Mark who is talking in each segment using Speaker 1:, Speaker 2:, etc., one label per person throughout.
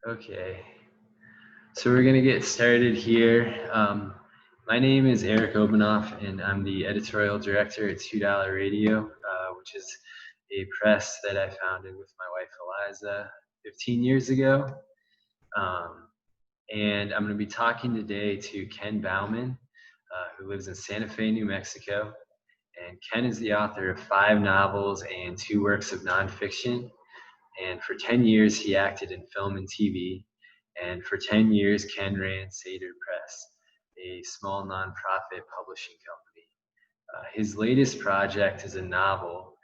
Speaker 1: Okay, so we're gonna get started here. My name is Obenauf, and I'm the editorial director at $2 Radio, which is a press that I founded with my wife Eliza 15 years ago. And I'm gonna be talking today to Ken Baumann, who lives in Santa Fe, New Mexico. And Ken is the author of 5 novels and 2 works of nonfiction. And for 10 years, he acted in film and TV. And for 10 years, Ken ran Sator Press, a small nonprofit publishing company. His latest project is a novel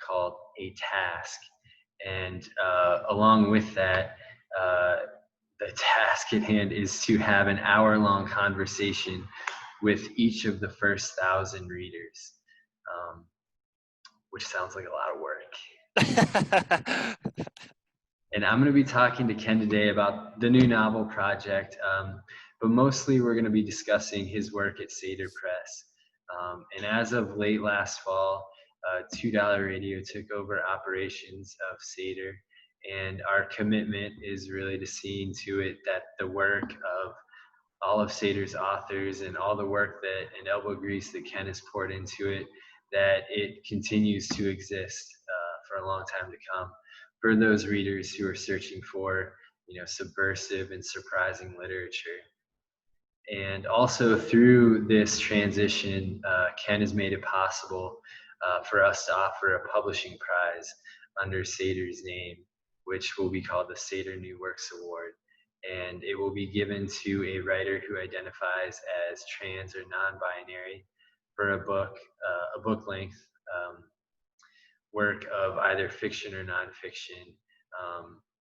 Speaker 1: called A Task. And along with that, the task at hand is to have an hour-long conversation with each of the first 1,000 readers, which sounds like a lot of work. And I'm going to be talking to Ken today about the new novel project, but mostly we're going to be discussing his work at Sator Press. And as of late last fall, $2 Radio took over operations of Sator, and our commitment is really to seeing to it that the work of all of Sator's authors and all the work that and elbow grease that Ken has poured into it, that it continues to exist for a long time to come, for those readers who are searching for, subversive and surprising literature. And also through this transition, Ken has made it possible for us to offer a publishing prize under Sator's name, which will be called the Sator New Works Award. And it will be given to a writer who identifies as trans or non-binary for a book-length work of either fiction or nonfiction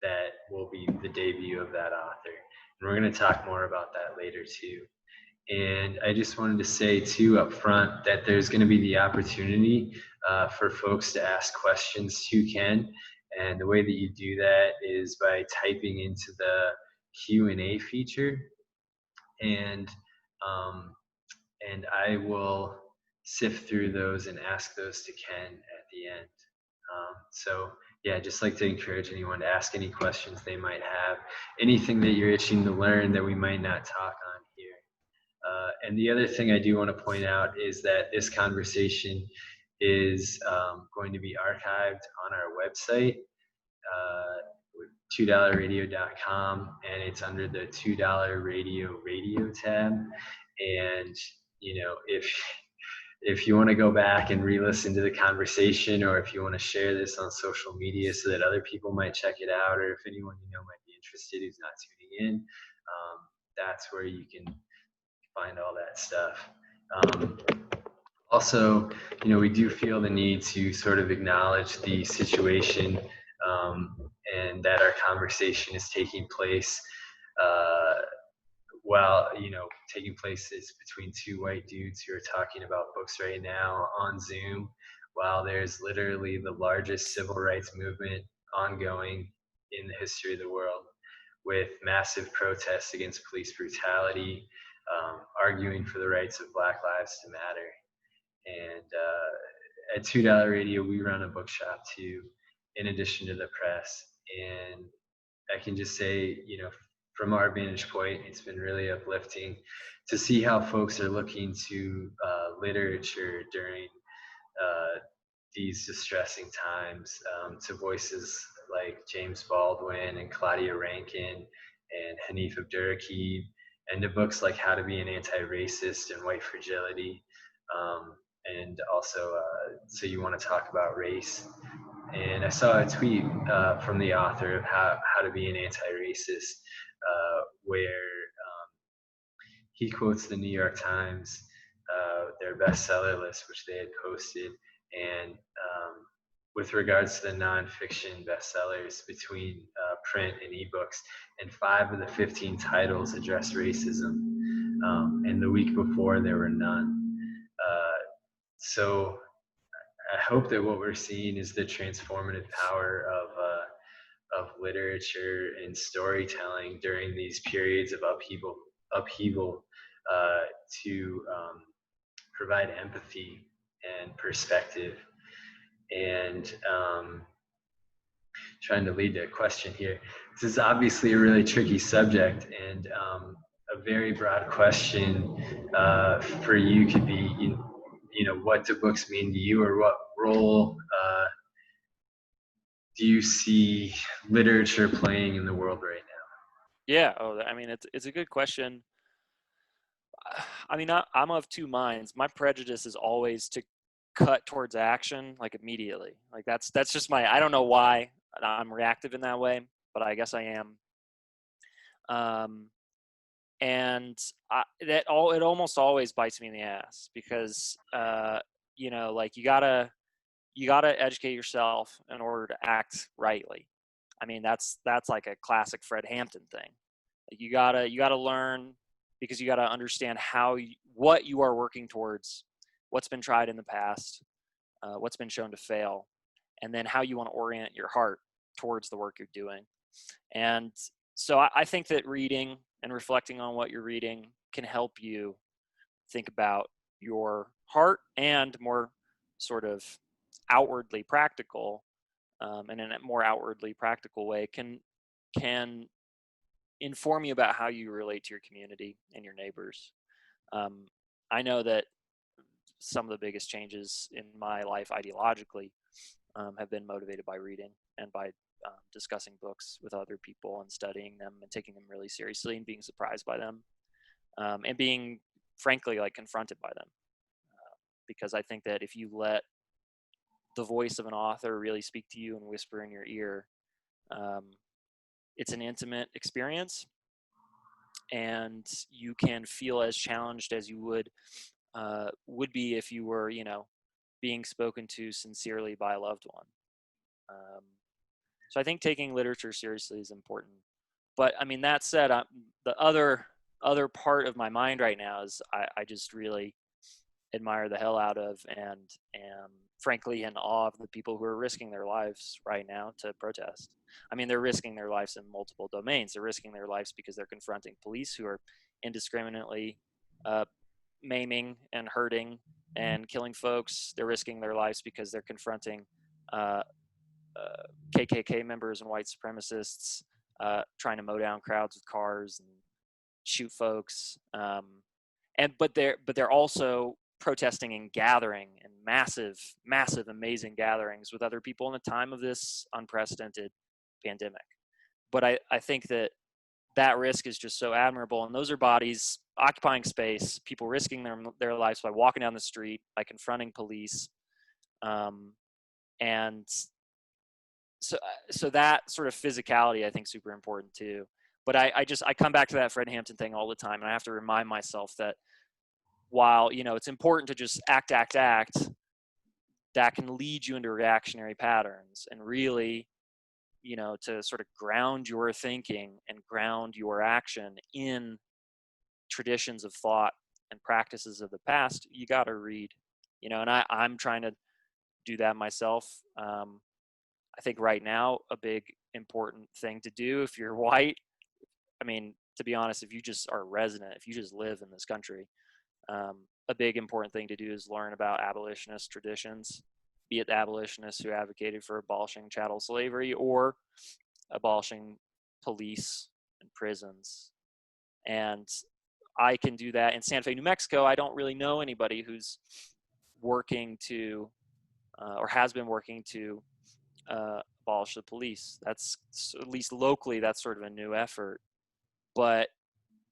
Speaker 1: that will be the debut of that author. And we're going to talk more about that later too. And I just wanted to say too up front that there's going to be the opportunity for folks to ask questions to Ken. And the way that you do that is by typing into the Q&A feature. And I will sift through those and ask those to Ken at the end. So yeah, I'd just like to encourage anyone to ask any questions they might have, anything that you're itching to learn that we might not talk on here. And the other thing I do want to point out is that this conversation is going to be archived on our website, $2radio.com, and it's under the $2 radio tab. And if you want to go back and re-listen to the conversation, or if you want to share this on social media so that other people might check it out, or if anyone might be interested who's not tuning in, that's where you can find all that stuff. Also, we do feel the need to sort of acknowledge the situation and that our conversation is taking place while taking place is between 2 white dudes who are talking about books right now on Zoom, while there's literally the largest civil rights movement ongoing in the history of the world, with massive protests against police brutality, arguing for the rights of Black lives to matter. And at $2 Radio, we run a bookshop too, in addition to the press. And I can just say, from our vantage point, it's been really uplifting to see how folks are looking to literature during these distressing times, to voices like James Baldwin and Claudia Rankin and Hanif Abdurraqib, and to books like How to Be an Anti-Racist and White Fragility, and also So You Want to Talk About Race. And I saw a tweet from the author of How to Be an Anti-Racist, where he quotes the New York Times, their bestseller list, which they had posted, and with regards to the nonfiction bestsellers between print and ebooks, and 5 of the 15 titles address racism, and the week before there were none. So I hope that what we're seeing is the transformative power of literature and storytelling during these periods of upheaval to provide empathy and perspective. And trying to lead to a question here. This is obviously a really tricky subject, and a very broad question for you could be, what do books mean to you, or what role do you see literature playing in the world right now?
Speaker 2: Yeah. Oh, I mean, it's a good question. I mean, I'm of two minds. My prejudice is always to cut towards action, like immediately. Like that's just I don't know why I'm reactive in that way, but I guess I am. Um, and it almost always bites me in the ass because, like you gotta educate yourself in order to act rightly. I mean, that's like a classic Fred Hampton thing. Like you gotta learn, because you gotta understand what you are working towards, what's been tried in the past, what's been shown to fail, and then how you want to orient your heart towards the work you're doing. And so I think that reading and reflecting on what you're reading can help you think about your heart, and more sort of outwardly practical, and in a more outwardly practical way can inform you about how you relate to your community and your neighbors. Um, I know that some of the biggest changes in my life ideologically have been motivated by reading and by discussing books with other people and studying them and taking them really seriously and being surprised by them, and being frankly like confronted by them. Because I think that if you let the voice of an author really speak to you and whisper in your ear, um, it's an intimate experience, and you can feel as challenged as you would be if you were, being spoken to sincerely by a loved one. Um, so I think taking literature seriously is important. But I mean, that said, the other part of my mind right now is I just really admire the hell out of and am frankly in awe of the people who are risking their lives right now to protest. I mean, they're risking their lives in multiple domains. They're risking their lives because they're confronting police who are indiscriminately uh, maiming and hurting and killing folks. They're risking their lives because they're confronting uh, KKK members and white supremacists trying to mow down crowds with cars and shoot folks. But they're also protesting and gathering in massive, amazing gatherings with other people in the time of this unprecedented pandemic. But I think that risk is just so admirable, and those are bodies occupying space, people risking their lives by walking down the street, by confronting police, and so that sort of physicality I think is super important too. But I come back to that Fred Hampton thing all the time, and I have to remind myself that while it's important to just act, that can lead you into reactionary patterns, and really to sort of ground your thinking and ground your action in traditions of thought and practices of the past, you got to read, and I'm trying to do that myself. I think right now a big important thing to do if you're white, I mean, to be honest, if you just are a resident, if you just live in this country, a big important thing to do is learn about abolitionist traditions, be it the abolitionists who advocated for abolishing chattel slavery or abolishing police and prisons. And I can do that in Santa Fe, New Mexico. I don't really know anybody who's working to or has been working to abolish the police. That's, at least locally, that's sort of a new effort. But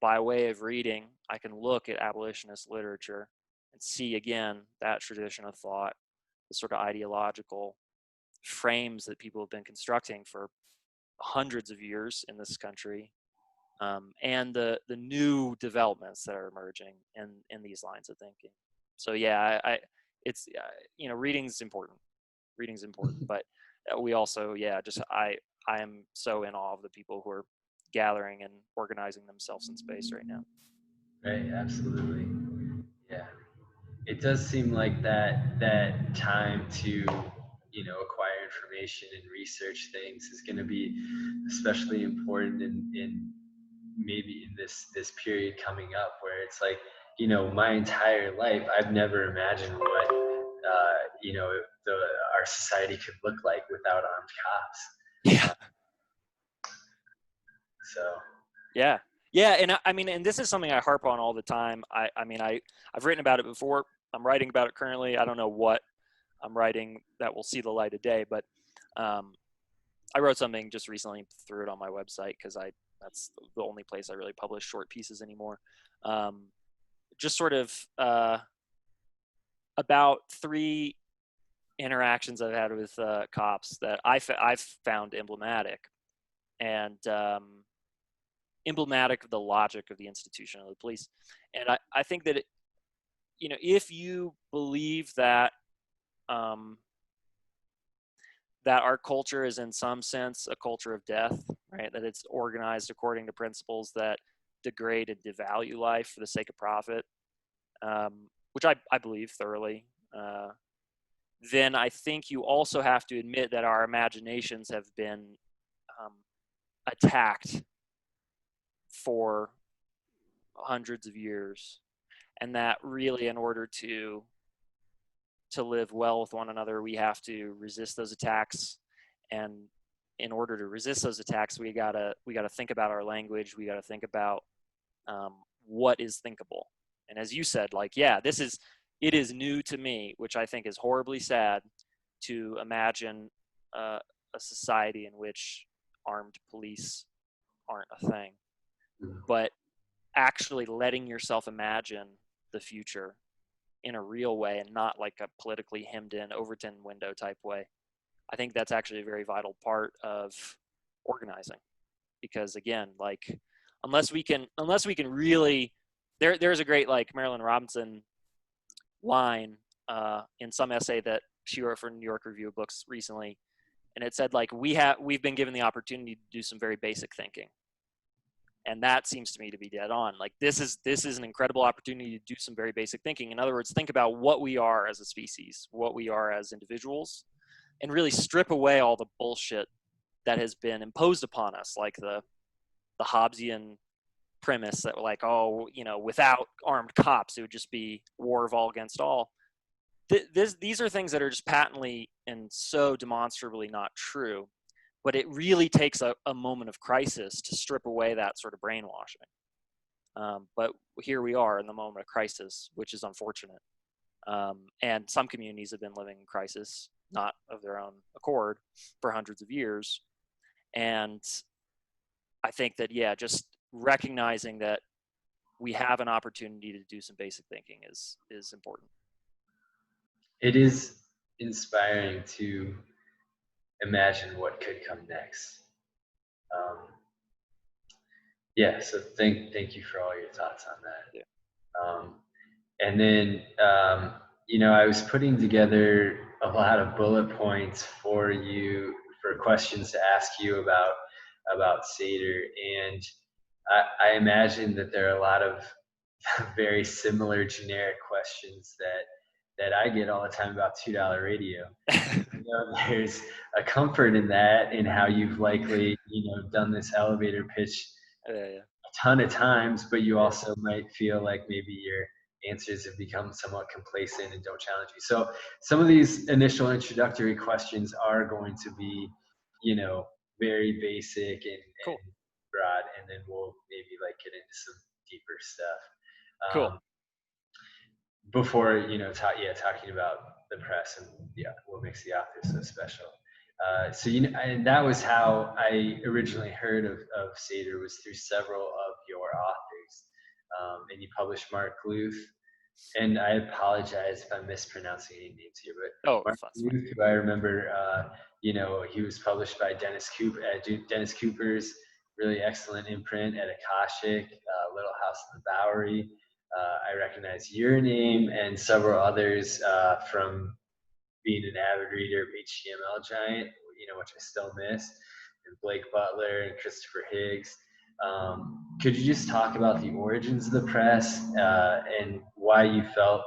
Speaker 2: by way of reading, I can look at abolitionist literature and see again that tradition of thought, the sort of ideological frames that people have been constructing for hundreds of years in this country, and the new developments that are emerging in these lines of thinking. So yeah, it's reading's important. Reading's important, but we also I am so in awe of the people who are gathering and organizing themselves in space right now.
Speaker 1: Right, absolutely. Yeah. It does seem like that time to acquire information and research things is going to be especially important in maybe in this period coming up, where it's like, my entire life I've never imagined what the our society could look like without armed cops.
Speaker 2: Yeah.
Speaker 1: So
Speaker 2: Yeah. Yeah. And I mean, and this is something I harp on all the time. I've written about it before. I'm writing about it currently. I don't know what I'm writing that will see the light of day, but um, I wrote something just recently, threw it on my website because that's the only place I really publish short pieces anymore. Just sort of about 3 interactions I've had with cops that I've found emblematic, and emblematic of the logic of the institution of the police. And I think that if you believe that that our culture is in some sense a culture of death, right? That it's organized according to principles that degrade and devalue life for the sake of profit, which I believe thoroughly. Then I think you also have to admit that our imaginations have been attacked for hundreds of years, and that really, in order to live well with one another, we have to resist those attacks. And in order to resist those attacks, we gotta think about our language. We gotta think about what is thinkable. And as you said, like, yeah, it is new to me, which I think is horribly sad, to imagine a society in which armed police aren't a thing. But actually letting yourself imagine the future in a real way and not like a politically hemmed in Overton window type way, I think that's actually a very vital part of organizing. Because again, like, unless we can really, there's a great, like, Marilyn Robinson line in some essay that she wrote for New York Review of Books recently, and it said, like, we've been given the opportunity to do some very basic thinking. And that seems to me to be dead on. Like, this is an incredible opportunity to do some very basic thinking. In other words, think about what we are as a species, what we are as individuals, and really strip away all the bullshit that has been imposed upon us, like the Hobbesian premise that, like, oh, without armed cops, it would just be war of all against all. These are things that are just patently and so demonstrably not true. But it really takes a moment of crisis to strip away that sort of brainwashing. But here we are in the moment of crisis, which is unfortunate. And some communities have been living in crisis, not of their own accord, for hundreds of years. And I think that, yeah, just recognizing that we have an opportunity to do some basic thinking is important.
Speaker 1: it is inspiring to imagine what could come next. Yeah, so thank you for all your thoughts on that.
Speaker 2: Yeah.
Speaker 1: And then I was putting together a lot of bullet points for you, for questions to ask you about Satyr, and I imagine that there are a lot of very similar generic questions that I get all the time about $2 radio. There's a comfort in that, in how you've likely done this elevator pitch a ton of times, but you also might feel like maybe your answers have become somewhat complacent and don't challenge you. So some of these initial introductory questions are going to be very basic and broad, and then we'll maybe like get into some deeper stuff.
Speaker 2: Cool.
Speaker 1: Before talking about the press and what makes the author so special. So and that was how I originally heard of Satyr, was through several of your authors, and you published Mark Luth, and I apologize if I'm mispronouncing any names here, but Mark Luth, who I remember, he was published by Dennis Cooper's really excellent imprint at Akashic, Little House in the Bowery. I recognize your name and several others from being an avid reader of HTML Giant, which I still miss, and Blake Butler and Christopher Higgs. Could you just talk about the origins of the press and why you felt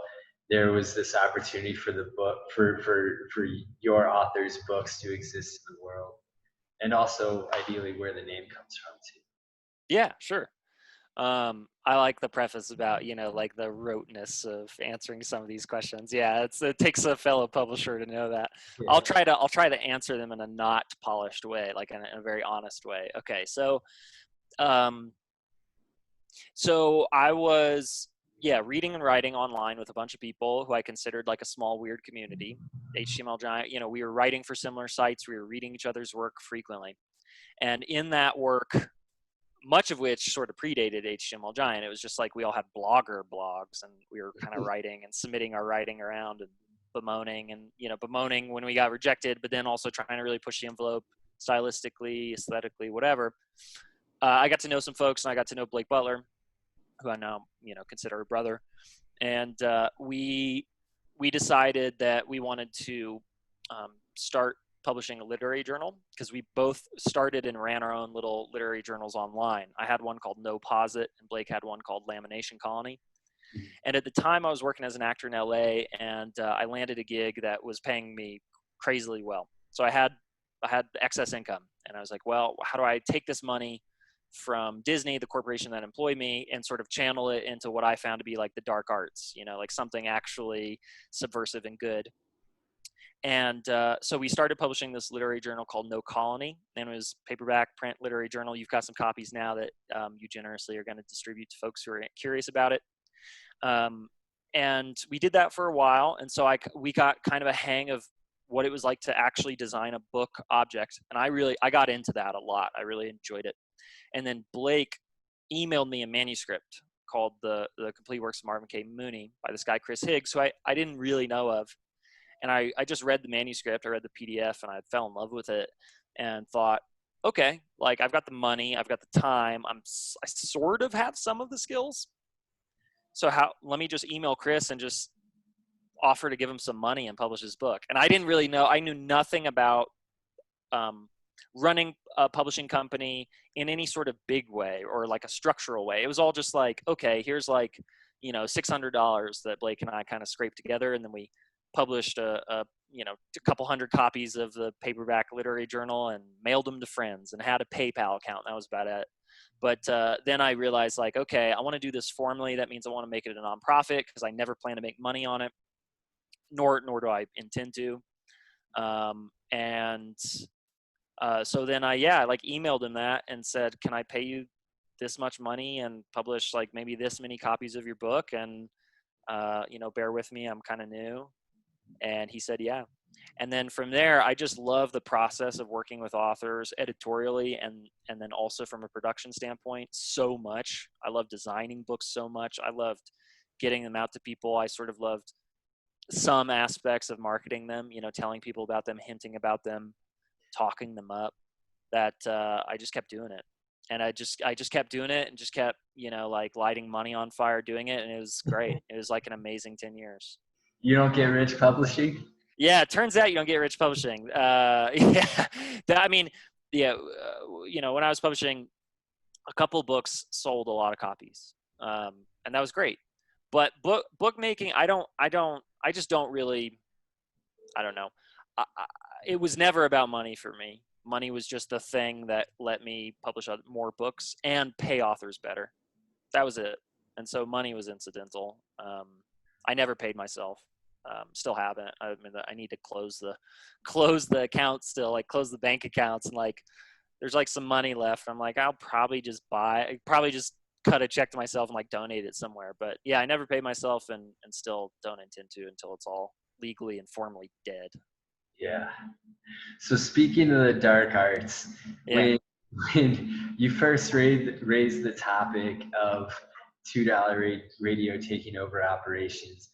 Speaker 1: there was this opportunity for the book, for your author's books to exist in the world, and also ideally where the name comes from too?
Speaker 2: Yeah, sure. I like the preface about, like the roteness of answering some of these questions. Yeah, it takes a fellow publisher to know that. Yeah. I'll try to answer them in a not polished way, like in a very honest way. Okay, so So I was, yeah, reading and writing online with a bunch of people who I considered like a small, weird community. HTML giant, we were writing for similar sites. We were reading each other's work frequently. And in that work, much of which sort of predated HTML giant, it was just like we all had blogger blogs and we were kind of writing and submitting our writing around and bemoaning when we got rejected, but then also trying to really push the envelope stylistically, aesthetically, whatever. I got to know some folks, and I got to know Blake Butler, who I now consider a brother, and we decided that we wanted to start publishing a literary journal, because we both started and ran our own little literary journals online. I had one called No Posit, and Blake had one called Lamination Colony. And at the time, I was working as an actor in LA, and I landed a gig that was paying me crazily well. So I had excess income, and I was like, well, how do I take this money from Disney, the corporation that employed me, and sort of channel it into what I found to be like the dark arts, like something actually subversive and good. And so we started publishing this literary journal called No Colony, and it was paperback print literary journal. You've got some copies now that you generously are going to distribute to folks who are curious about it. And we did that for a while, and so we got kind of a hang of what it was like to actually design a book object, and I got into that a lot. I really enjoyed it. And then Blake emailed me a manuscript called the Complete Works of Marvin K. Mooney by this guy Chris Higgs, who I didn't really know of, and I just read the manuscript. I read the PDF, and I fell in love with it, and thought, okay, like I've got the money, I've got the time, I sort of have some of the skills. So let me just email Chris and just offer to give him some money and publish his book. And I didn't really know, I knew nothing about running a publishing company in any sort of big way or like a structural way. It was all just like, okay, here's like, $600 that Blake and I kind of scraped together. And then we published a couple hundred copies of the paperback literary journal and mailed them to friends and had a PayPal account. That was about it. But then I realized, like, okay, I want to do this formally. That means I want to make it a nonprofit, because I never plan to make money on it, nor do I intend to. So then I emailed him that and said, can I pay you this much money and publish like maybe this many copies of your book? And bear with me, I'm kind of new. And he said, yeah. And then from there, I just love the process of working with authors editorially and then also from a production standpoint so much. I love designing books so much. I loved getting them out to people. I sort of loved some aspects of marketing them, telling people about them, hinting about them, talking them up, that I just kept doing it. And I just kept doing it and just kept, like lighting money on fire doing it. And it was great. It was like an amazing 10 years.
Speaker 1: You don't get rich publishing?
Speaker 2: Yeah, it turns out you don't get rich publishing. When I was publishing, a couple books sold a lot of copies, and that was great. But bookmaking, I just don't really, I don't know. It was never about money for me. Money was just the thing that let me publish more books and pay authors better. That was it. And so money was incidental. I never paid myself. Still haven't. I mean, I need to close the accounts still, like close the bank accounts, and like there's like some money left. I'm like, I'll probably just cut a check to myself and like donate it somewhere. But yeah, I never paid myself and still don't intend to until it's all legally and formally dead.
Speaker 1: Yeah. So speaking of the dark arts, when you first raised the topic of $2 radio taking over operations,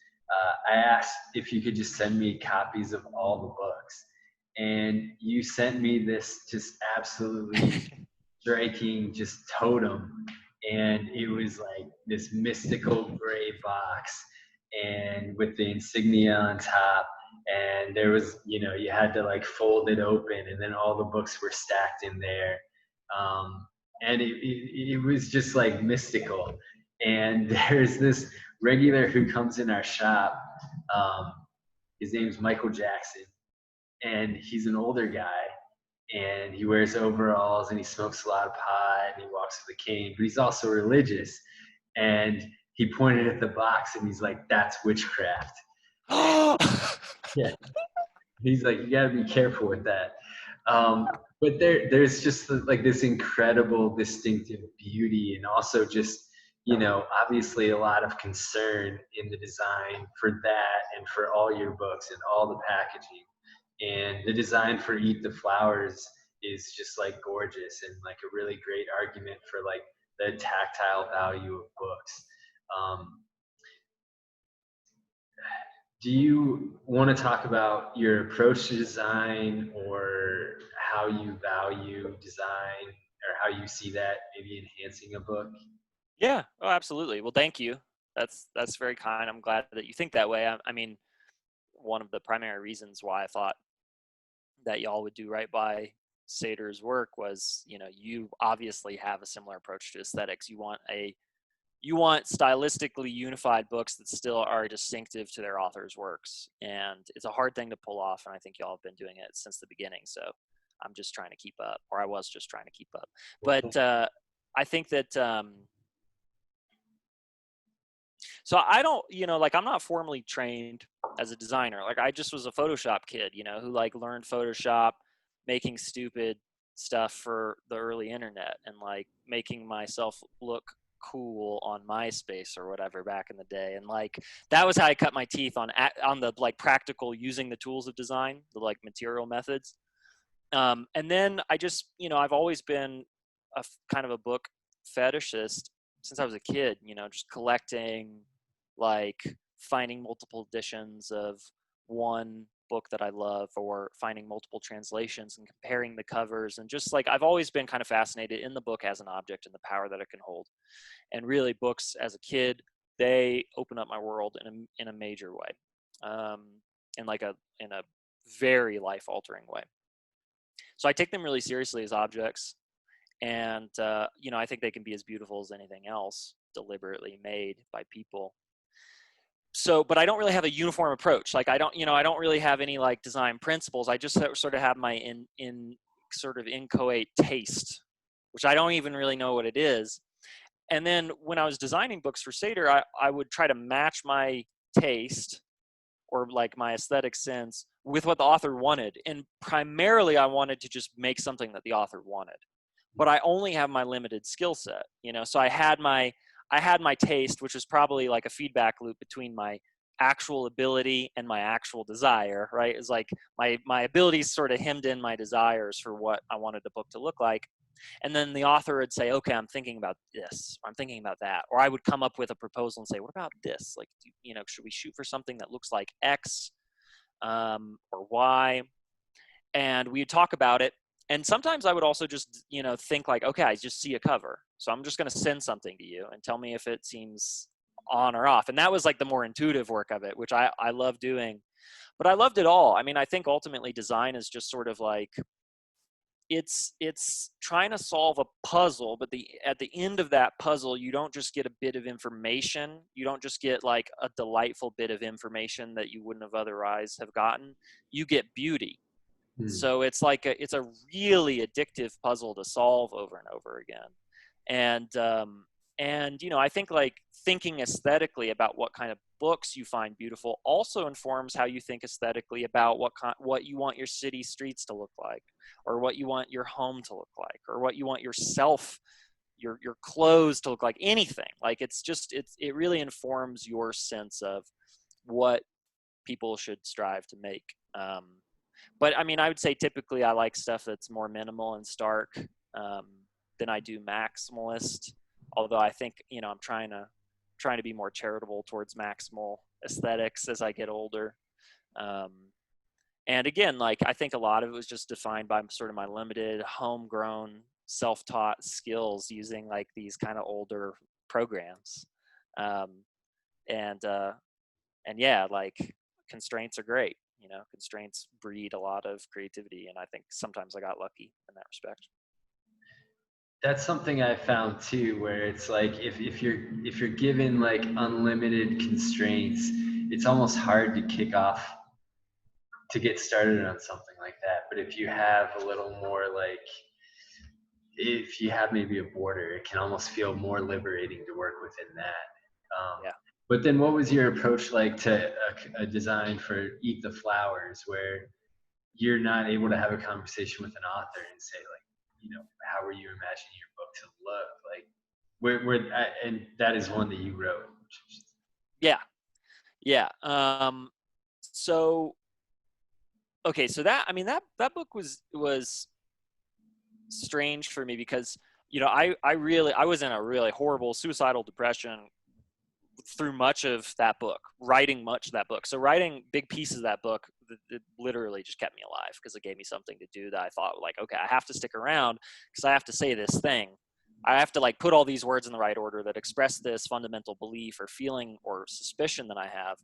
Speaker 1: I asked if you could just send me copies of all the books, and you sent me this just absolutely striking just totem, and it was like this mystical gray box and with the insignia on top, and there was, you had to like fold it open, and then all the books were stacked in there, and it was just like mystical. And there's this regular who comes in our shop. His name's Michael Jackson, and he's an older guy, and he wears overalls, and he smokes a lot of pot, and he walks with a cane, but he's also religious. And he pointed at the box, and he's like, "That's witchcraft." Yeah. He's like, "You got to be careful with that." But there's just like this incredible distinctive beauty, and also just, obviously a lot of concern in the design for that and for all your books and all the packaging. And the design for Eat the Flowers is just like gorgeous, and like a really great argument for like the tactile value of books. Um, do you want to talk about your approach to design, or how you value design, or how you see that maybe enhancing a book?
Speaker 2: Yeah. Oh, absolutely. Well, thank you. That's very kind. I'm glad that you think that way. I mean, one of the primary reasons why I thought that y'all would do right by Satyr's work was, you obviously have a similar approach to aesthetics. You want stylistically unified books that still are distinctive to their author's works, and it's a hard thing to pull off. And I think y'all have been doing it since the beginning. So I'm just trying to keep up, or I was just trying to keep up. But I think that so I don't, like, I'm not formally trained as a designer. Like, I just was a Photoshop kid, who like learned Photoshop, making stupid stuff for the early internet, and like making myself look cool on MySpace or whatever back in the day. And like, that was how I cut my teeth on the like practical using the tools of design, the like material methods. And then I just, I've always been kind of a book fetishist since I was a kid, just collecting, like finding multiple editions of one book that I love, or finding multiple translations and comparing the covers. And just like, I've always been kind of fascinated in the book as an object and the power that it can hold. And really, books as a kid, they open up my world in a major way, in a very life altering way. So I take them really seriously as objects. And, I think they can be as beautiful as anything else, deliberately made by people. So, but I don't really have a uniform approach. Like, I don't really have any like design principles. I just sort of have my sort of inchoate taste, which I don't even really know what it is. And then when I was designing books for Satyr, I would try to match my taste, or like my aesthetic sense, with what the author wanted. And primarily I wanted to just make something that the author wanted. But I only have my limited skill set, so I had my taste, which was probably like a feedback loop between my actual ability and my actual desire, right? It's like my abilities sort of hemmed in my desires for what I wanted the book to look like. And then the author would say, okay, I'm thinking about this, or I'm thinking about that. Or I would come up with a proposal and say, what about this? Like, should we shoot for something that looks like X, or Y? And we'd talk about it. And sometimes I would also just, think like, okay, I just see a cover, so I'm just going to send something to you and tell me if it seems on or off. And that was like the more intuitive work of it, which I love doing. But I loved it all. I mean, I think ultimately design is just sort of like, it's trying to solve a puzzle, but at the end of that puzzle, you don't just get a bit of information. You don't just get like a delightful bit of information that you wouldn't have otherwise have gotten. You get beauty. So it's like it's a really addictive puzzle to solve over and over again. And I think like thinking aesthetically about what kind of books you find beautiful also informs how you think aesthetically about what you want your city streets to look like, or what you want your home to look like, or what you want yourself, your clothes to look like. Anything. Like, it really informs your sense of what people should strive to make. But I mean, I would say typically I like stuff that's more minimal and stark, than I do maximalist. Although I think, I'm trying to be more charitable towards maximal aesthetics as I get older. And again, like, I think a lot of it was just defined by sort of my limited homegrown self-taught skills using like these kind of older programs. And yeah, like, constraints are great. Constraints breed a lot of creativity, and I think sometimes I got lucky in that respect.
Speaker 1: That's something I found too, where it's like if you're given like unlimited constraints, it's almost hard to kick off, to get started on something like that. But if you have a little more, like, if you have maybe a border, it can almost feel more liberating to work within that.
Speaker 2: Yeah.
Speaker 1: But then what was your approach like to a design for Eat the Flowers, where you're not able to have a conversation with an author and say like, how were you imagining your book to look like? And that is one that you wrote.
Speaker 2: Yeah. Yeah. So, okay. So that book was strange for me because, I was in a really horrible suicidal depression through much of that book, writing much of that book. So writing big pieces of that book, it literally just kept me alive because it gave me something to do that I thought like, okay, I have to stick around because I have to say this thing. I have to like put all these words in the right order that express this fundamental belief or feeling or suspicion that I have.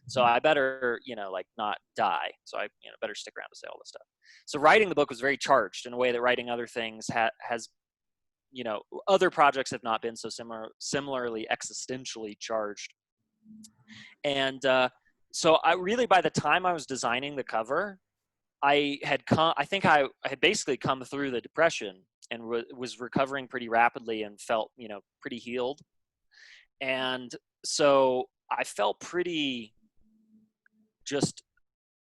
Speaker 2: So I better, like not die. So I, better stick around to say all this stuff. So writing the book was very charged in a way that writing other things has, other projects have not been so similarly existentially charged. And so I really, by the time I was designing the cover, I think I had basically come through the depression and was recovering pretty rapidly and felt, pretty healed. And so I felt pretty just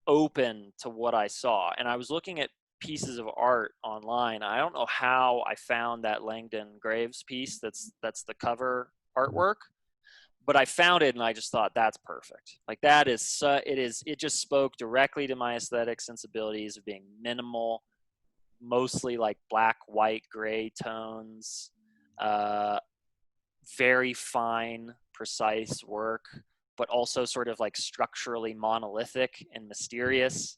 Speaker 2: open to what I saw. And I was looking at pieces of art online. I don't know how I found that Langdon Graves piece that's the cover artwork, but I found it and I just thought that's perfect. Like that is it just spoke directly to my aesthetic sensibilities of being minimal, mostly like black, white, gray tones, very fine, precise work, but also sort of like structurally monolithic and mysterious.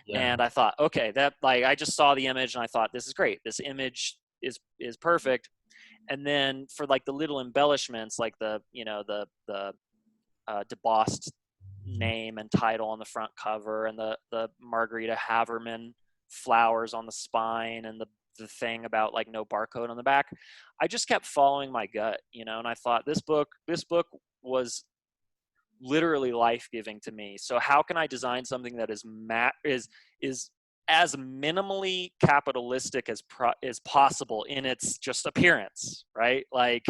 Speaker 1: Yeah.
Speaker 2: And I thought, okay, that like I just saw the image and I thought this is great. This image is perfect. And then for like the little embellishments, like the debossed name and title on the front cover, and the Margarita Haverman flowers on the spine, and the thing about like no barcode on the back, I just kept following my gut, and I thought this book was literally life-giving to me. So how can I design something that is as minimally capitalistic as possible in its just appearance, right? Like,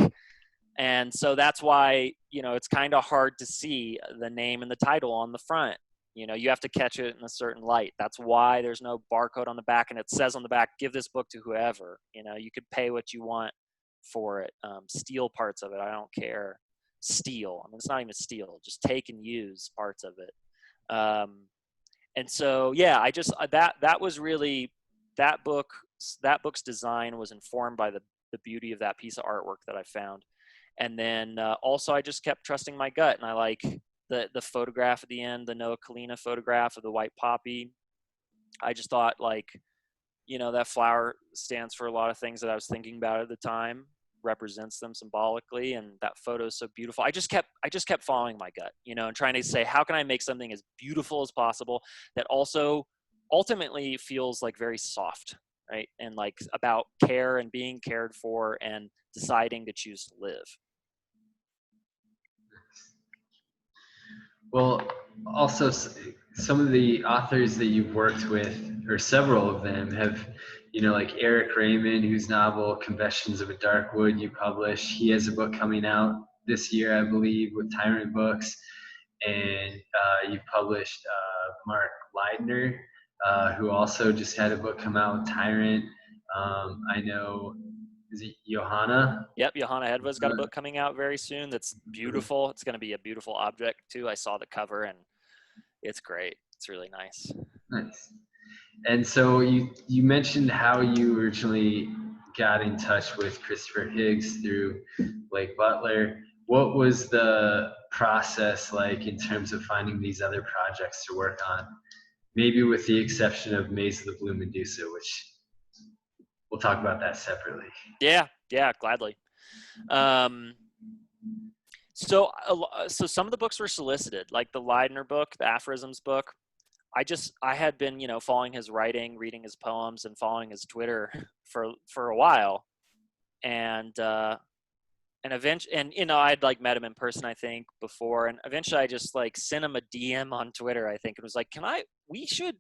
Speaker 2: and so that's why, it's kind of hard to see the name and the title on the front. You have to catch it in a certain light. That's why there's no barcode on the back, and it says on the back, give this book to whoever. You could pay what you want for it. Steal parts of it, I don't care. Steal, I mean, it's not even steal, just take and use parts of it. And so, yeah, I just, that was really, that book's design was informed by the beauty of that piece of artwork that I found. And then also I just kept trusting my gut, and I like the photograph at the end, the Noah Kalina photograph of the white poppy. I just thought like, that flower stands for a lot of things that I was thinking about at the time, represents them symbolically, and that photo is so beautiful. I just kept following my gut, and trying to say, how can I make something as beautiful as possible that also ultimately feels like very soft, right? And like about care and being cared for and deciding to choose to live.
Speaker 1: Well, also some of the authors that you've worked with, or several of them, have, like Eric Raymond, whose novel Confessions of a Dark Wood you published. He has a book coming out this year, I believe, with Tyrant Books. And you've published Mark Leidner, who also just had a book come out with Tyrant. I know, is it Johanna?
Speaker 2: Yep, Johanna Hedva's got a book coming out very soon that's beautiful. It's going to be a beautiful object too. I saw the cover and it's great. It's really nice.
Speaker 1: Nice. And so you mentioned how you originally got in touch with Christopher Higgs through Blake Butler. What was the process like in terms of finding these other projects to work on? Maybe with the exception of Maze of the Blue Medusa, which we'll talk about that separately.
Speaker 2: Yeah, gladly. So some of the books were solicited, like the Leidner book, the Aphorisms book. I had been, following his writing, reading his poems, and following his Twitter for a while, and eventually, and I'd like met him in person, I think, before, and eventually I just like sent him a DM on Twitter, I think, and was like, we should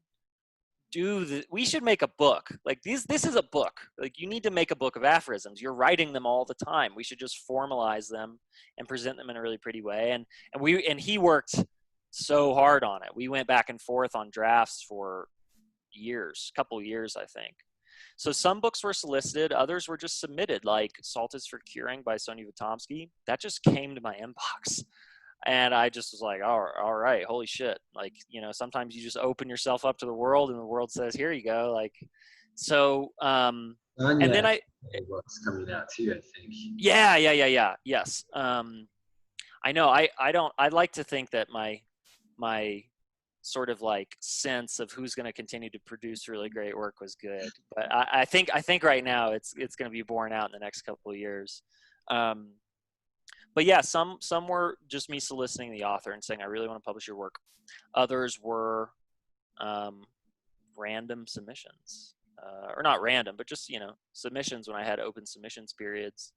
Speaker 2: make a book. Like this is a book. Like you need to make a book of aphorisms. You're writing them all the time. We should just formalize them and present them in a really pretty way. And he worked so hard on it. We went back and forth on drafts for couple years, I think. So some books were solicited, others were just submitted, like Salt is for Curing by Sonia Vitomsky. That just came to my inbox. And I just was like, all right, holy shit. Like, you know, sometimes you just open yourself up to the world and the world says, here you go. Like, so, and then
Speaker 1: books coming out too, I think.
Speaker 2: Yeah. Yes. I know I'd like to think that my sort of like sense of who's going to continue to produce really great work was good, but I think right now it's going to be borne out in the next couple of years. But yeah, some were just me soliciting the author and saying, I really want to publish your work. Others were random submissions, or not random, but just, you know, submissions when I had open submissions periods.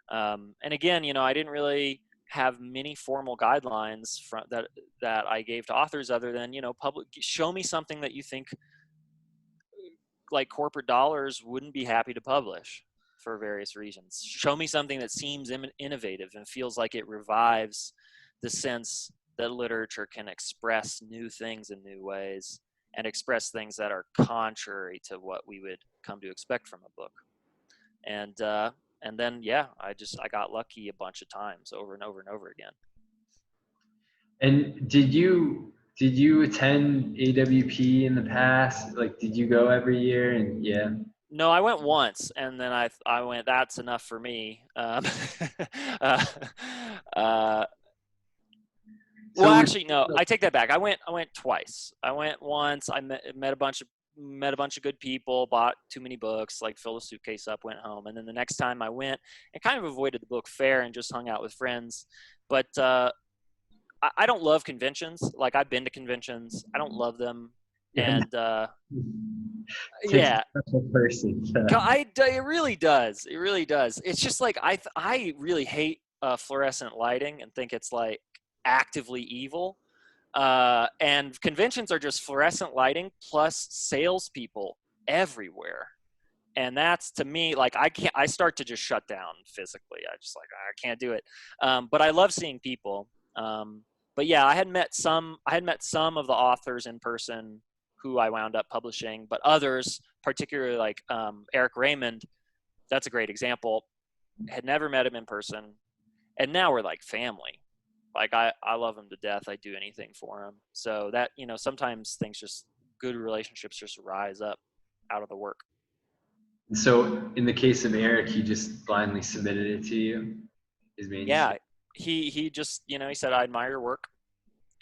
Speaker 2: And again, you know, I didn't really have many formal guidelines that I gave to authors other than, you know, show me something that you think like corporate dollars wouldn't be happy to publish for various reasons. Show me something that seems innovative and feels like it revives the sense that literature can express new things in new ways and express things that are contrary to what we would come to expect from a book. And then, yeah, I got lucky a bunch of times over and over and over again.
Speaker 1: And did you attend AWP in the past? Like, did you go every year? And yeah.
Speaker 2: No, I went once, and then I went, that's enough for me. Well, actually, no, I take that back. I went twice. I went once. I met a bunch of good people, bought too many books, like filled a suitcase up, went home. And then the next time I went and kind of avoided the book fair and just hung out with friends. But I don't love conventions. Like, I've been to conventions. I don't love them. And yeah,
Speaker 1: person.
Speaker 2: it really does. It really does. It's just like, I really hate fluorescent lighting and think it's like actively evil. And conventions are just fluorescent lighting plus salespeople everywhere. And that's, to me, like, I start to just shut down physically. I just like, I can't do it. But I love seeing people. But yeah, I had met some of the authors in person who I wound up publishing, but others, particularly like Eric Raymond, that's a great example. Had never met him in person. And now we're like family. Like, I love him to death. I'd do anything for him. So that, you know, sometimes good relationships just rise up out of the work.
Speaker 1: So in the case of Eric, he just blindly submitted it to you? His manuscript?
Speaker 2: Yeah, he just, you know, he said, I admire your work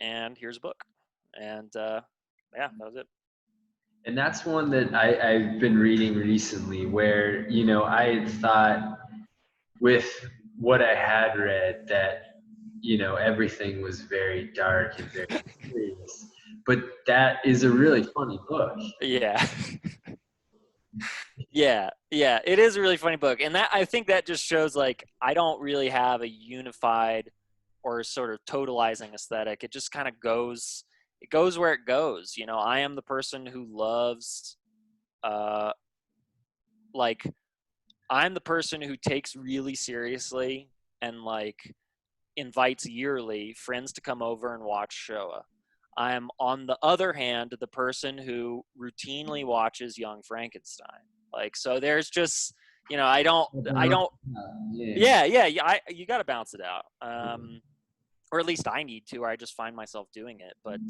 Speaker 2: and here's a book. And yeah, that was it.
Speaker 1: And that's one that I've been reading recently where, you know, I had thought with what I had read that, you know, everything was very dark and very serious. But that is a really funny book.
Speaker 2: Yeah. Yeah, it is a really funny book. And that, I think that just shows, like, I don't really have a unified or sort of totalizing aesthetic. It just kind of goes where it goes. You know, I am the person who loves, like, I'm the person who takes really seriously and, like, invites yearly friends to come over and watch Showa. I am, on the other hand, the person who routinely watches Young Frankenstein. Like, so there's just, you know, you got to balance it out. Or at least I need to, or I just find myself doing it. But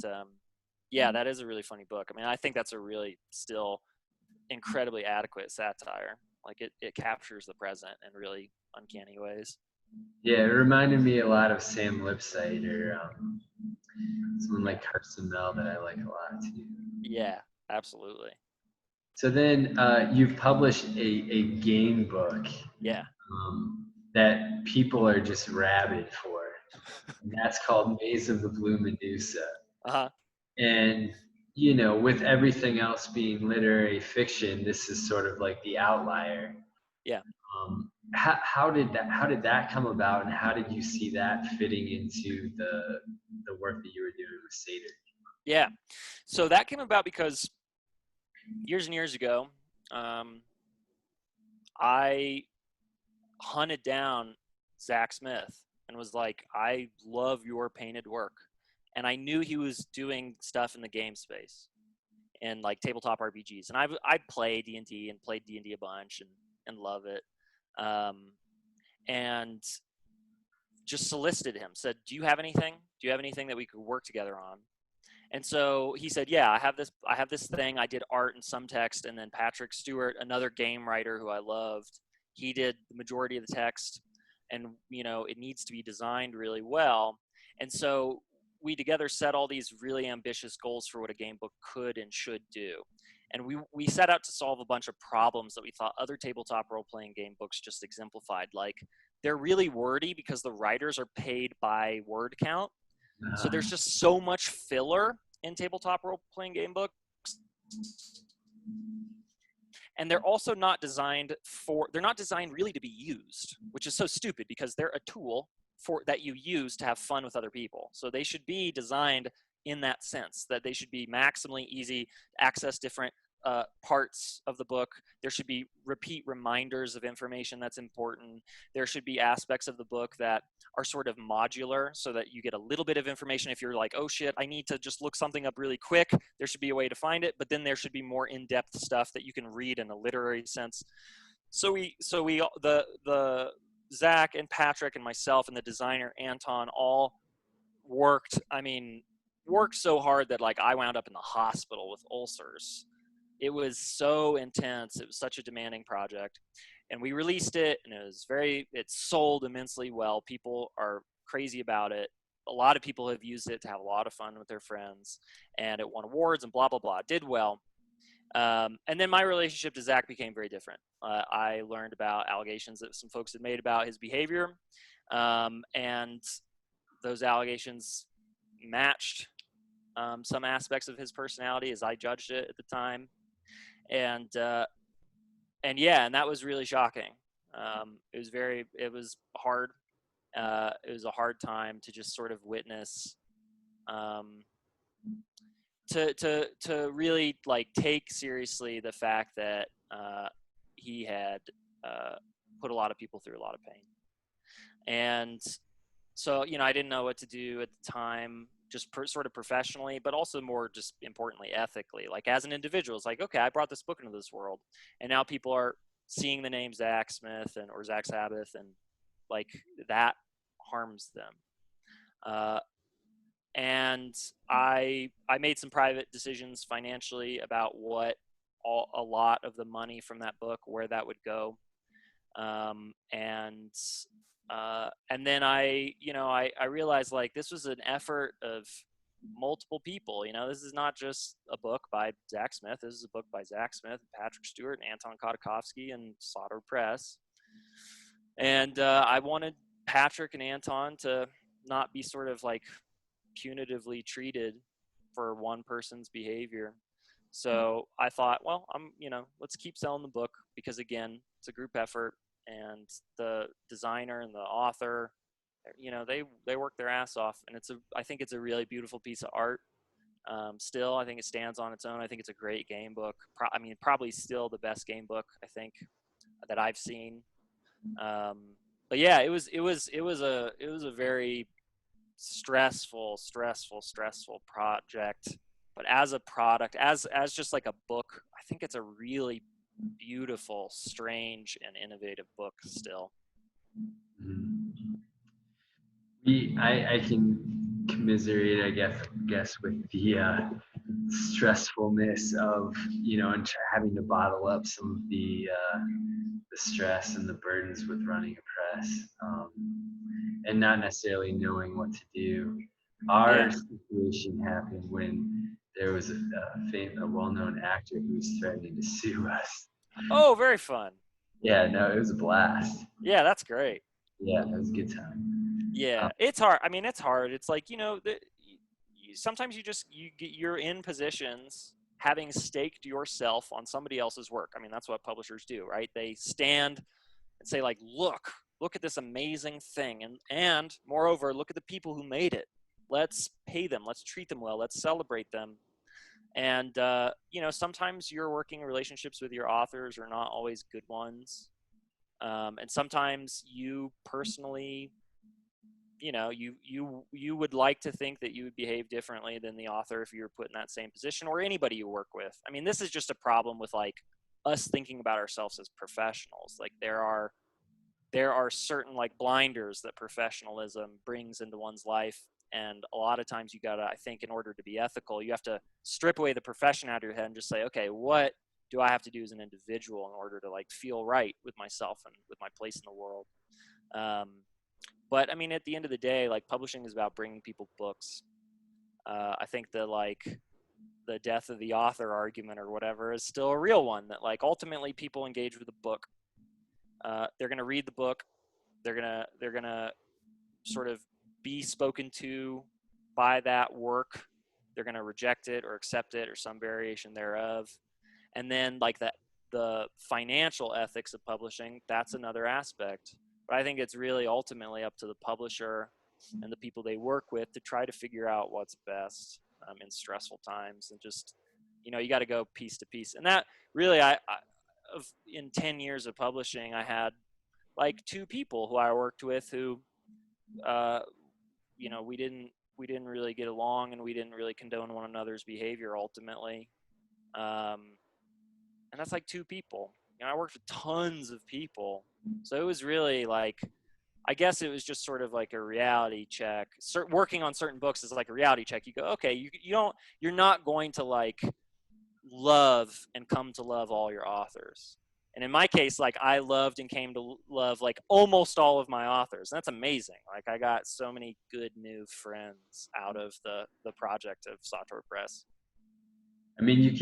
Speaker 2: yeah, that is a really funny book. I mean, I think that's a really still incredibly adequate satire. Like, it captures the present in really uncanny ways.
Speaker 1: Yeah, it reminded me a lot of Sam Lipsyte or someone like Carson Mell that I like a lot too.
Speaker 2: Yeah, absolutely.
Speaker 1: So then you've published a game book.
Speaker 2: Yeah.
Speaker 1: That people are just rabid for. And that's called Maze of the Blue Medusa.
Speaker 2: Uh-huh.
Speaker 1: And, you know, with everything else being literary fiction, this is sort of like the outlier.
Speaker 2: Yeah.
Speaker 1: How did that come about, and how did you see that fitting into the work that you were doing with Satyr?
Speaker 2: Yeah. So that came about because years and years ago, I hunted down Zach Smith and was like, I love your painted work. And I knew he was doing stuff in the game space. in like tabletop RPGs, and I play D&D and played D&D a bunch and love it, and just solicited him, said, do you have anything that we could work together on? And so he said, yeah, I have this thing. I did art and some text, and then Patrick Stewart, another game writer who I loved, he did the majority of the text, and it needs to be designed really well. And so we together set all these really ambitious goals for what a game book could and should do. And we set out to solve a bunch of problems that we thought other tabletop role-playing game books just exemplified. Like, they're really wordy because the writers are paid by word count. So there's just so much filler in tabletop role-playing game books. And they're also not designed really to be used, which is so stupid because they're a tool that you use to have fun with other people. So they should be designed in that sense, that they should be maximally easy to access different parts of the book. There should be repeat reminders of information that's important. There should be aspects of the book that are sort of modular so that you get a little bit of information. If you're like, oh shit, I need to just look something up really quick, there should be a way to find it, but then there should be more in-depth stuff that you can read in a literary sense. So the Zach and Patrick and myself and the designer Anton all worked so hard that like I wound up in the hospital with ulcers. It was so intense. It was such a demanding project, and we released it, and it sold immensely well. People are crazy about it. A lot of people have used it to have a lot of fun with their friends, and it won awards and blah, blah, blah. It did well. And then my relationship to Zach became very different. I learned about allegations that some folks had made about his behavior, and those allegations matched some aspects of his personality as I judged it at the time. And that was really shocking. It was hard. It was a hard time to just sort of witness, to really like take seriously the fact that he had put a lot of people through a lot of pain. And so, I didn't know what to do at the time, just sort of professionally, but also more just importantly, ethically. Like as an individual, it's like, okay, I brought this book into this world, and now people are seeing the name Zach Smith or Zach Sabbath, and like that harms them. And I made some private decisions financially about a lot of the money from that book, where that would go. And then I realized like this was an effort of multiple people. This is not just a book by Zach Smith. This is a book by Zach Smith, Patrick Stewart, and Anton Kodakovsky, and Sator Press. And I wanted Patrick and Anton to not be sort of like punitively treated for one person's behavior. So I thought, well, let's keep selling the book, because again, it's a group effort. And the designer and the author, they work their ass off, and I think it's a really beautiful piece of art. Still, I think it stands on its own. I think it's a great game book. Probably still the best game book I think that I've seen. But yeah, it was a very stressful project. But as a product, as just like a book, I think it's a really beautiful, strange, and innovative book still.
Speaker 1: I can commiserate, I guess with the stressfulness of and having to bottle up some of the stress and the burdens with running a press, and not necessarily knowing what to do. Our situation happened when there was a well-known actor who was threatening to sue us.
Speaker 2: Oh, very fun.
Speaker 1: Yeah, no, it was a blast.
Speaker 2: Yeah, that's great.
Speaker 1: Yeah, it was a good time.
Speaker 2: Yeah, it's hard. It's hard. It's like, sometimes you're in positions having staked yourself on somebody else's work. That's what publishers do, right? They stand and say like, look at this amazing thing. And moreover, look at the people who made it. Let's pay them. Let's treat them well. Let's celebrate them. And, sometimes your working relationships with your authors are not always good ones. And sometimes you personally you know, you would like to think that you would behave differently than the author if you were put in that same position, or anybody you work with. I mean, this is just a problem with like us thinking about ourselves as professionals. Like there are certain like blinders that professionalism brings into one's life, and a lot of times you gotta, I think, in order to be ethical, you have to strip away the profession out of your head and just say, okay, what do I have to do as an individual in order to like feel right with myself and with my place in the world? But I mean, at the end of the day, like publishing is about bringing people books. I think that like the death of the author argument or whatever is still a real one, that like ultimately people engage with a book. They're going to read the book. They're going to sort of be spoken to by that work. They're going to reject it or accept it or some variation thereof. And then like the financial ethics of publishing, that's another aspect. But I think it's really ultimately up to the publisher and the people they work with to try to figure out what's best in stressful times. And just, you know, you got to go piece to piece. And that really, in 10 years of publishing, I had like two people who I worked with who, you know, we didn't really get along, and we didn't really condone one another's behavior ultimately. And that's like two people. You know, I worked with tons of people, so it was really like, I guess it was just sort of like a reality check. Working on certain books is like a reality check. You go, okay, you're not going to like love and come to love all your authors. And in my case, like I loved and came to love like almost all of my authors. And that's amazing. Like I got so many good new friends out of the project of Sator Press.
Speaker 1: I mean, you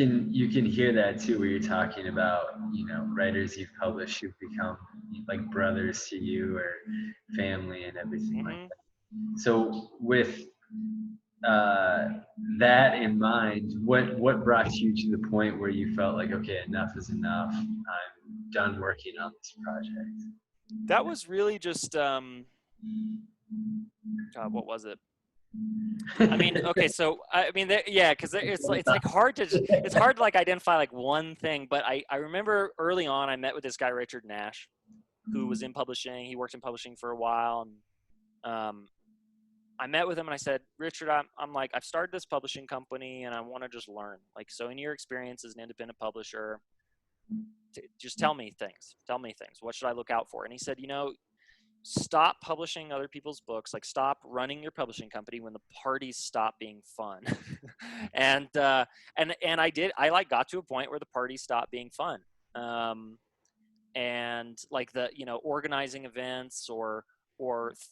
Speaker 1: can hear that too, where you're talking about, you know, writers you've published who've become like brothers to you or family and everything like that. So with that in mind, what brought you to the point where you felt like, okay, enough is enough. I'm done working on this project.
Speaker 2: That was really just God, what was it? I mean, okay, so I mean, yeah, because it's like hard to it's hard to like identify like one thing. But I remember early on I met with this guy Richard Nash, who was in publishing. He worked in publishing for a while, and I met with him and I said, Richard, I'm like, I've started this publishing company and I want to just learn. Like, so in your experience as an independent publisher, just tell me things. Tell me things. What should I look out for? And he said, you know, stop publishing other people's books. Like, stop running your publishing company when the parties stop being fun. and I did. I like got to a point where the parties stopped being fun. And like the, you know, organizing events or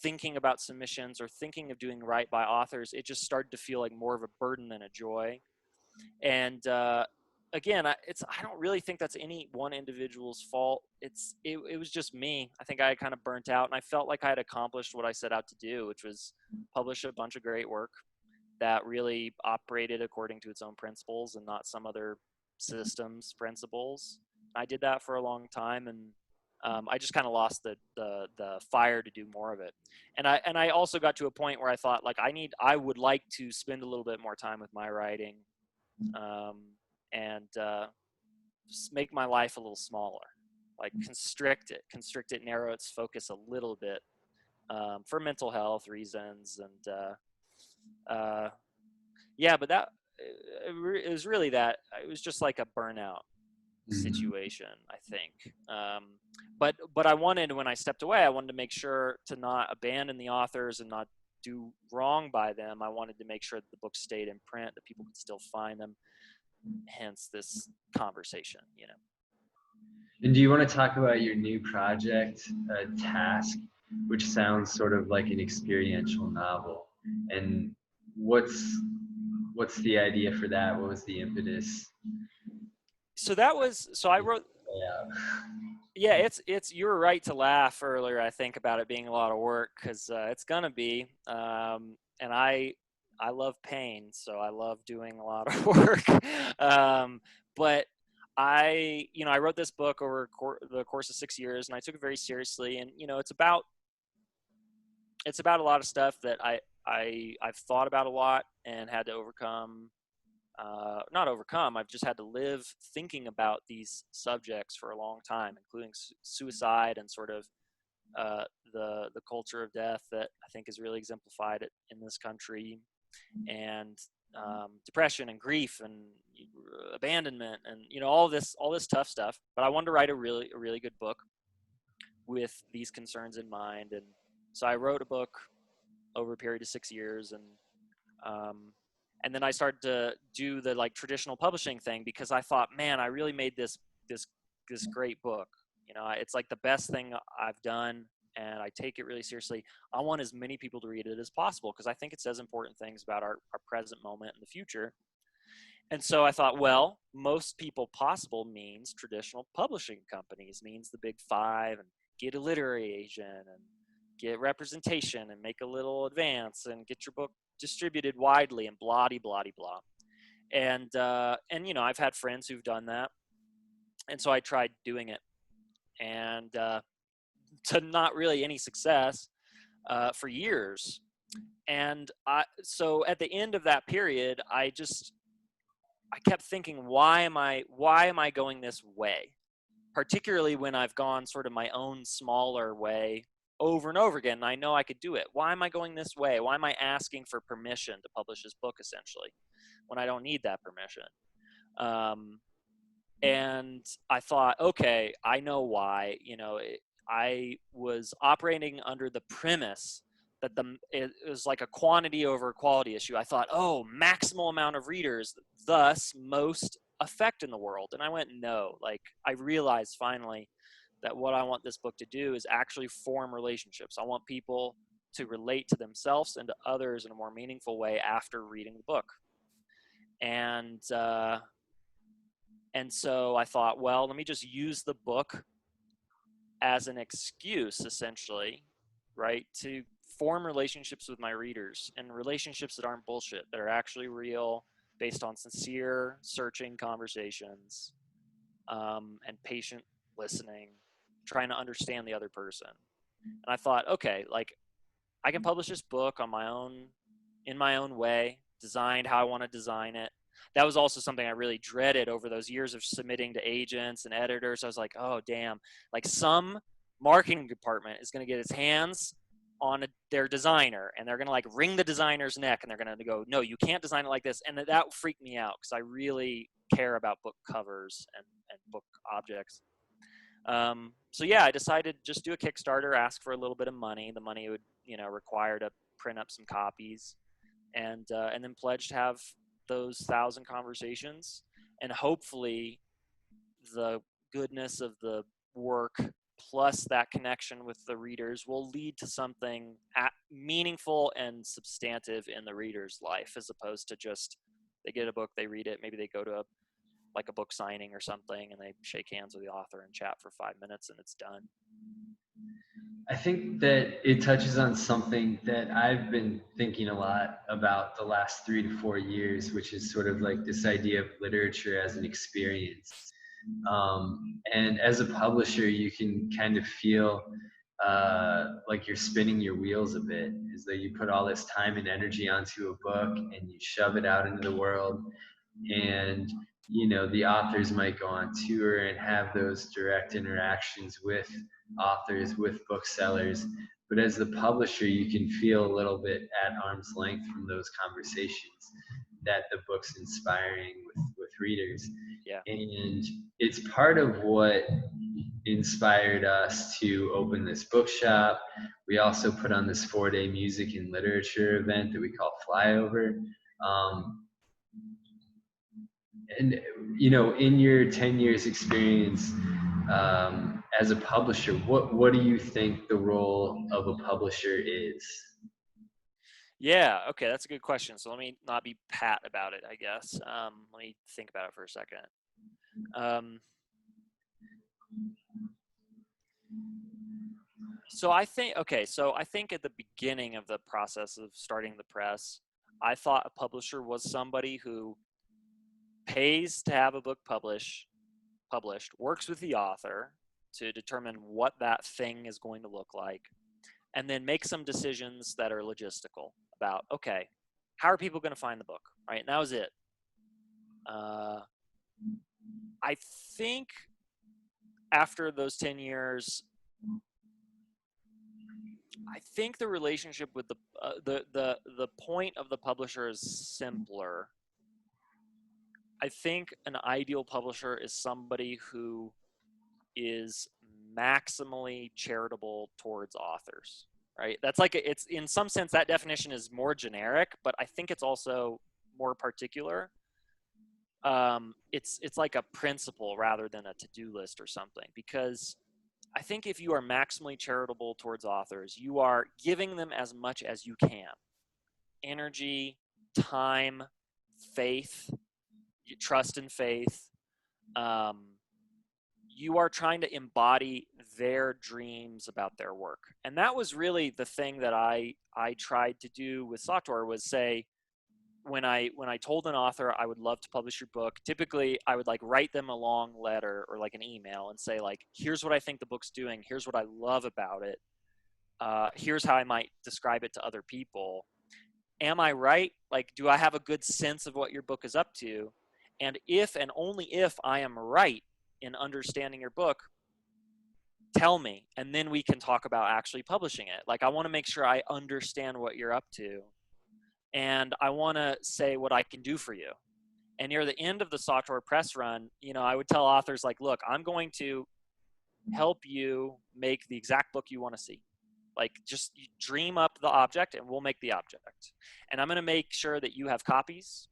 Speaker 2: thinking about submissions or thinking of doing right by authors, it just started to feel like more of a burden than a joy. And again, I don't really think that's any one individual's fault. It was just me. I think I kind of burnt out, and I felt like I had accomplished what I set out to do, which was publish a bunch of great work that really operated according to its own principles and not some other system's principles. I did that for a long time, and I just kind of lost the fire to do more of it. And I also got to a point where I thought like I would like to spend a little bit more time with my writing, and make my life a little smaller, like constrict it, narrow its focus a little bit, for mental health reasons. And yeah, but that it was really that it was just like a burnout situation, I think. But I wanted, when I stepped away, I wanted to make sure to not abandon the authors and not do wrong by them. I wanted to make sure that the books stayed in print, that people could still find them. Hence this conversation, you know.
Speaker 1: And do you want to talk about your new project, Task, which sounds sort of like an experiential novel? And what's the idea for that? What was the impetus?
Speaker 2: So I wrote. Yeah, it's you were right to laugh earlier, I think, about it being a lot of work, because it's gonna be. And I love pain, so I love doing a lot of work. But I wrote this book over the course of 6 years, and I took it very seriously. And you know, it's about a lot of stuff that I've thought about a lot and had to overcome. Not overcome. I've just had to live thinking about these subjects for a long time, including suicide and sort of the culture of death that I think is really exemplified in this country, and depression and grief and abandonment, and all this tough stuff. But I wanted to write a really good book with these concerns in mind, and so I wrote a book over a period of 6 years, and then I started to do the like traditional publishing thing, because I thought, man, I really made this great book. It's like the best thing I've done, and I take it really seriously. I want as many people to read it as possible, because I think it says important things about our present moment and the future. And so I thought, well, most people possible means traditional publishing companies, means the big five, and get a literary agent and get representation and make a little advance and get your book distributed widely and blah, blah, blah. And I've had friends who've done that. And so I tried doing it, and to not really any success for years. And so at the end of that period, I kept thinking, why am I going this way? Particularly when I've gone sort of my own smaller way over and over again, and I know I could do it. Why am I going this way? Why am I asking for permission to publish this book, essentially, when I don't need that permission? And I thought, okay, I know why. I was operating under the premise that it was like a quantity over quality issue. I thought, oh, maximal amount of readers, thus most effect in the world. And I went, no. Like, I realized finally that what I want this book to do is actually form relationships. I want people to relate to themselves and to others in a more meaningful way after reading the book. And so I thought, well, let me just use the book as an excuse, essentially, right, to form relationships with my readers, and relationships that aren't bullshit, that are actually real, based on sincere, searching conversations, and patient listening, trying to understand the other person. And I thought, okay, like, I can publish this book on my own, in my own way, designed how I want to design it. That was also something I really dreaded over those years of submitting to agents and editors. I was like, oh, damn, like some marketing department is going to get its hands on their designer, and they're going to like wring the designer's neck, and they're going to go, no, you can't design it like this. And that freaked me out, because I really care about book covers and book objects. So yeah, I decided to just do a Kickstarter, ask for a little bit of money. The money would, require to print up some copies, and then pledge to have those 1,000 conversations, and hopefully the goodness of the work plus that connection with the readers will lead to something meaningful and substantive in the reader's life, as opposed to just they get a book, they read it, maybe they go to a book signing or something, and they shake hands with the author and chat for 5 minutes, and it's done.
Speaker 1: I think that it touches on something that I've been thinking a lot about the last 3 to 4 years, which is sort of like this idea of literature as an experience. And as a publisher, you can kind of feel like you're spinning your wheels a bit, as though you put all this time and energy onto a book and you shove it out into the world. And the authors might go on tour and have those direct interactions with authors, with booksellers, but as the publisher, you can feel a little bit at arm's length from those conversations that the book's inspiring with readers.
Speaker 2: Yeah.
Speaker 1: And it's part of what inspired us to open this bookshop. We also put on this 4-day music and literature event that we call Flyover. And in your 10 years experience as a publisher, what do you think the role of a publisher is?
Speaker 2: Yeah, okay, that's a good question. So let me not be pat about it, I guess. Let me think about it for a second. So I think at the beginning of the process of starting the press, I thought a publisher was somebody who pays to have a book published, works with the author to determine what that thing is going to look like, and then make some decisions that are logistical about, okay, how are people going to find the book, right? And that was it. I think after those 10 years, I think the relationship with the point of the publisher is simpler. I think an ideal publisher is somebody who is maximally charitable towards authors, right? That's like it's in some sense that definition is more generic, but I think it's also more particular. It's like a principle rather than a to-do list or something, because I think if you are maximally charitable towards authors, you are giving them as much as you can: energy, time, faith, trust and faith. You are trying to embody their dreams about their work. And that was really the thing that I tried to do with Sator, was say, when I told an author I would love to publish your book, typically I would like write them a long letter or like an email and say, like, here's what I think the book's doing, here's what I love about it, here's how I might describe it to other people. Am I right? Like, do I have a good sense of what your book is up to? And if and only if I am right in understanding your book, tell me, and then we can talk about actually publishing it. Like, I want to make sure I understand what you're up to, and I want to say what I can do for you. And near the end of the Sator Press run, you know, I would tell authors, like, look, I'm going to help you make the exact book you want to see. Like, just dream up the object and we'll make the object. And I'm going to make sure that you have copies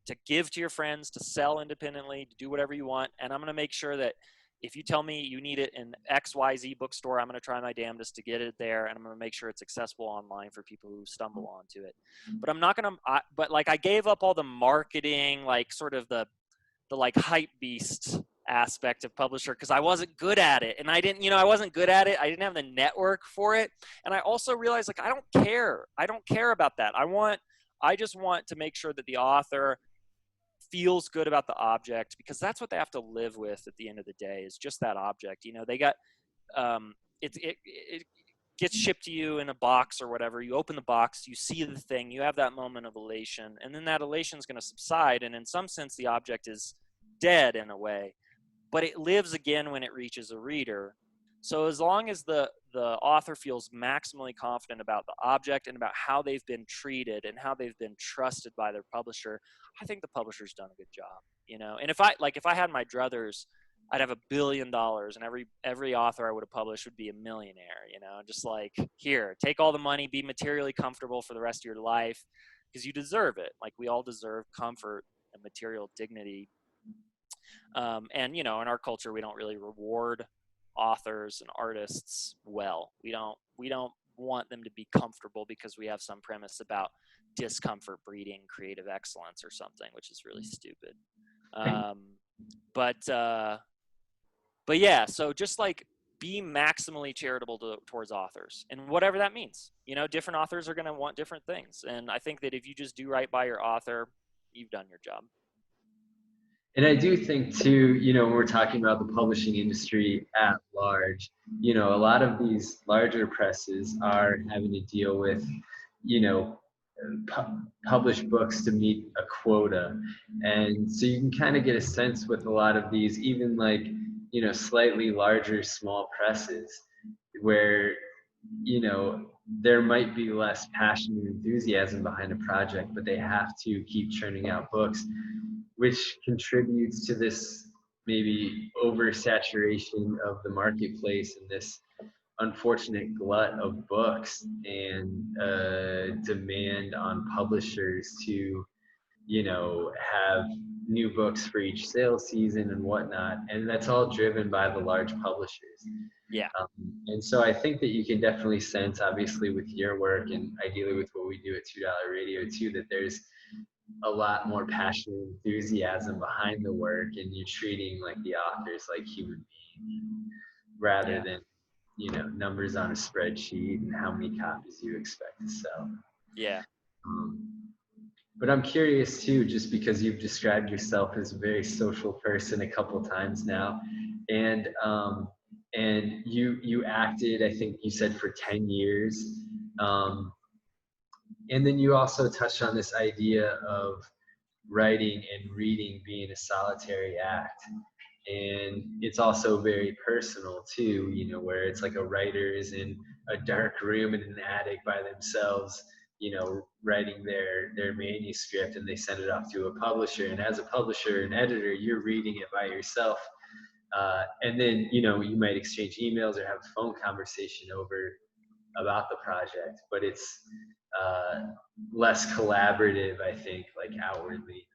Speaker 2: to give to your friends, to sell independently, to do whatever you want. And I'm going to make sure that if you tell me you need it in XYZ bookstore, I'm going to try my damnedest to get it there. And I'm going to make sure it's accessible online for people who stumble onto it. But I'm not going to, but like, I gave up all the marketing, like sort of the like hype beast aspect of publisher, because I wasn't good at it. And I didn't, you know, I wasn't good at it. I didn't have the network for it. And I also realized, like, I don't care. I don't care about that. I just want to make sure that the author feels good about the object, because that's what they have to live with at the end of the day, is just that object. You know, they got, it gets shipped to you in a box or whatever. You open the box, you see the thing, you have that moment of elation, and then that elation is going to subside. And in some sense, the object is dead in a way, but it lives again when it reaches a reader. So as long as the author feels maximally confident about the object and about how they've been treated and how they've been trusted by their publisher, I think the publisher's done a good job, you know. And if I had my druthers, I'd have $1 billion, and every author I would have published would be a millionaire, you know. Just like, here, take all the money, be materially comfortable for the rest of your life, because you deserve it. Like, we all deserve comfort and material dignity. And, you know, in our culture, we don't really reward authors and artists well. We don't want them to be comfortable, because we have some premise about discomfort breeding creative excellence or something, which is really stupid. But yeah, so just like, be maximally charitable towards authors, and whatever that means. You know, different authors are going to want different things. And I think that if you just do right by your author, you've done your job.
Speaker 1: And I do think too, you know, when we're talking about the publishing industry at large, you know, a lot of these larger presses are having to deal with, you know, publish books to meet a quota. And so you can kind of get a sense with a lot of these, even like, you know, slightly larger small presses, where, you know, there might be less passion and enthusiasm behind a project, but they have to keep churning out books, which contributes to this maybe oversaturation of the marketplace and this unfortunate glut of books and demand on publishers to, you know, have new books for each sales season and whatnot. And that's all driven by the large publishers.
Speaker 2: Yeah.
Speaker 1: And so I think that you can definitely sense, obviously, with your work and ideally with what we do at $2 Radio too, that there's a lot more passion and enthusiasm behind the work, and you're treating like the authors like human beings rather than, you know, numbers on a spreadsheet and how many copies you expect to sell.
Speaker 2: Yeah.
Speaker 1: But I'm curious too, just because you've described yourself as a very social person a couple times now, and you acted, I think you said, for 10 years. And then you also touched on this idea of writing and reading being a solitary act. And it's also very personal too, where it's like a writer is in a dark room in an attic by themselves, writing their manuscript, and they send it off to a publisher. And as a publisher and editor, you're reading it by yourself. And then, you might exchange emails or have a phone conversation about the project, but it's uh, less collaborative, I think, like outwardly,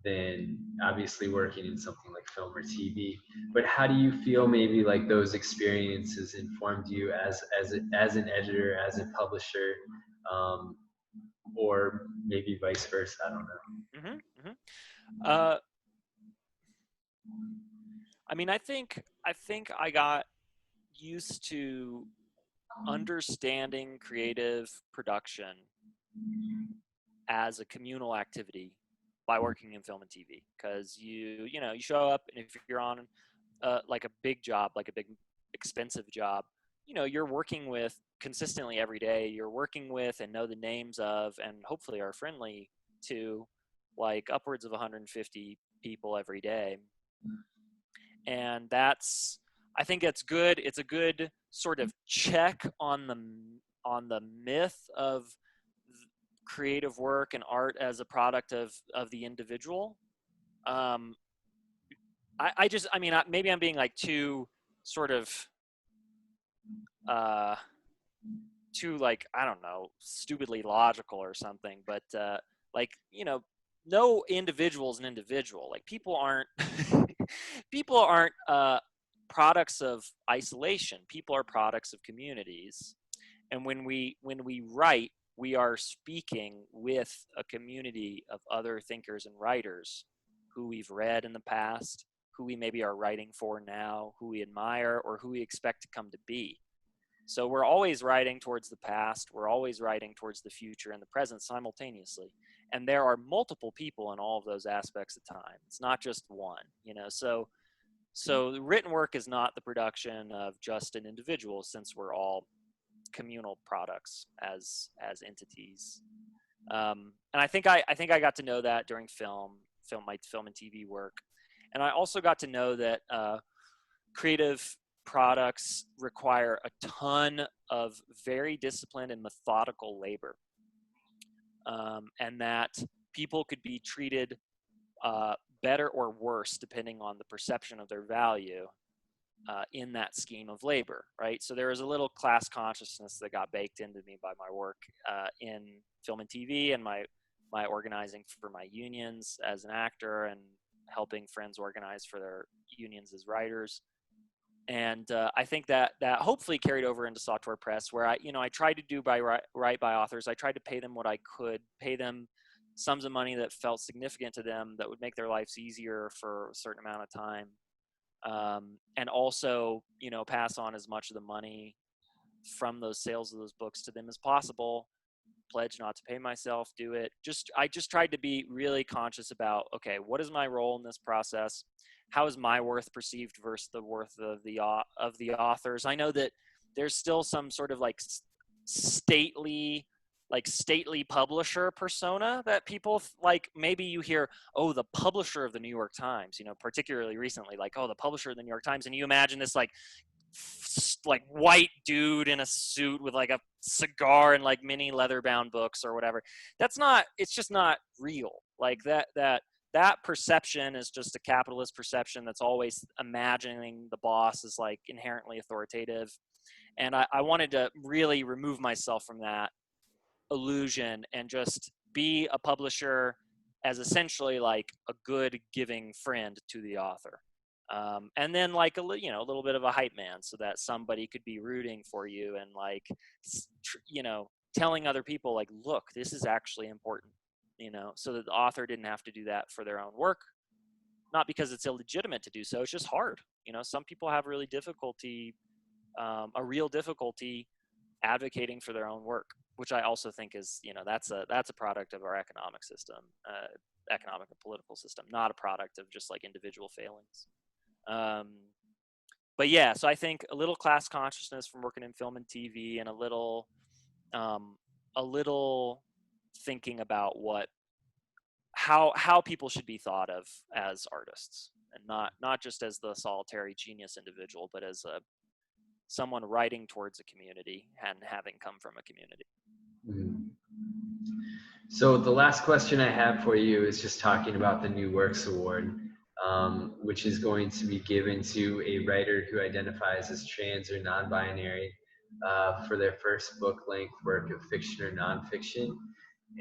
Speaker 1: than obviously working in something like film or TV. But how do you feel maybe like those experiences informed you as an editor, as a publisher, um, or maybe vice versa? I don't know.
Speaker 2: Mm-hmm, mm-hmm. Uh, I mean, I think I got used to understanding creative production as a communal activity by working in film and TV, because you show up, and if you're on like a big job, like a big expensive job, you're working with consistently every day. You're working with and know the names of, and hopefully are friendly to, like upwards of 150 people every day. And I think it's good. It's a good sort of check on the myth of creative work and art as a product of the individual. um I mean, maybe I'm being like too sort of uh too, like, I don't know, stupidly logical or something, but like, no individual is an individual. Like, people aren't people aren't products of isolation. People are products of communities. And when we write, we are speaking with a community of other thinkers and writers who we've read in the past, who we maybe are writing for now, who we admire, or who we expect to come to be. So we're always writing towards the past, we're always writing towards the future and the present simultaneously. And there are multiple people in all of those aspects of time. It's not just one, so the written work is not the production of just an individual, since we're all communal products as entities. And I think I got to know that during my film and TV work. And I also got to know that creative products require a ton of very disciplined and methodical labor, and that people could be treated better or worse depending on the perception of their value in that scheme of labor, right? So there was a little class consciousness that got baked into me by my work in film and TV, and my organizing for my unions as an actor, and helping friends organize for their unions as writers. And I think that hopefully carried over into Sator Press, where I tried to do right by authors. I tried to pay them what I could, pay them sums of money that felt significant to them, that would make their lives easier for a certain amount of time. And also, pass on as much of the money from those sales of those books to them as possible. Pledge not to pay myself, do it. I just tried to be really conscious about, okay, what is my role in this process? How is my worth perceived versus the worth of the authors? I know that there's still some sort of like stately publisher persona that people like. Maybe you hear, oh, the publisher of the New York Times, particularly recently, like, oh, the publisher of the New York Times, and you imagine this like white dude in a suit with like a cigar and like mini leather bound books or whatever. It's just not real. Like that perception is just a capitalist perception that's always imagining the boss is like inherently authoritative. And I wanted to really remove myself from that illusion and just be a publisher as essentially like a good giving friend to the author. And then like a little bit of a hype man, so that somebody could be rooting for you and like, telling other people like, look, this is actually important, so that the author didn't have to do that for their own work. Not because it's illegitimate to do so, it's just hard. Some people have really a real difficulty advocating for their own work, which I also think is, that's a product of our economic system, economic and political system, not a product of just like individual failings. But yeah, so I think a little class consciousness from working in film and TV, and a little thinking about how people should be thought of as artists and not just as the solitary genius individual, but as someone writing towards a community and having come from a community.
Speaker 1: Mm. So the last question I have for you is just talking about the New Works Award, which is going to be given to a writer who identifies as trans or non-binary for their first book-length work of fiction or nonfiction.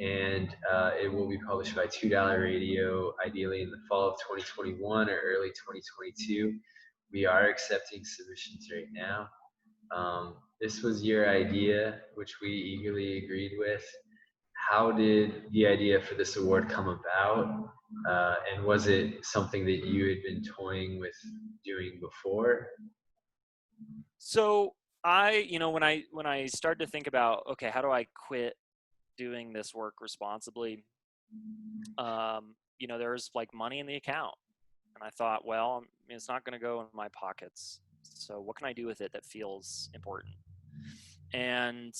Speaker 1: And it will be published by $2 Radio, ideally in the fall of 2021 or early 2022. We are accepting submissions right now. This was your idea, which we eagerly agreed with. How did the idea for this award come about? And was it something that you had been toying with doing before?
Speaker 2: So when I started to think about, okay, how do I quit doing this work responsibly? There's like money in the account, and I thought, well, it's not going to go in my pockets. So what can I do with it that feels important? And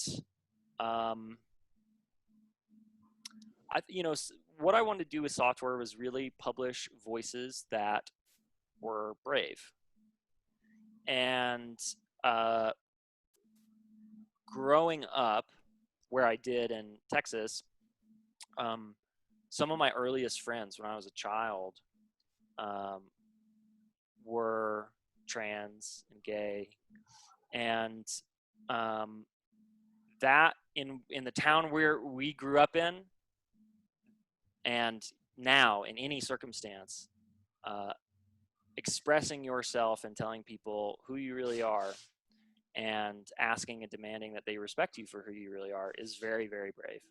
Speaker 2: what I wanted to do with Sator was really publish voices that were brave. And growing up where I did in Texas, some of my earliest friends when I was a child were trans and gay. And that in the town where we grew up in, and now in any circumstance, expressing yourself and telling people who you really are and asking and demanding that they respect you for who you really are is very, very brave.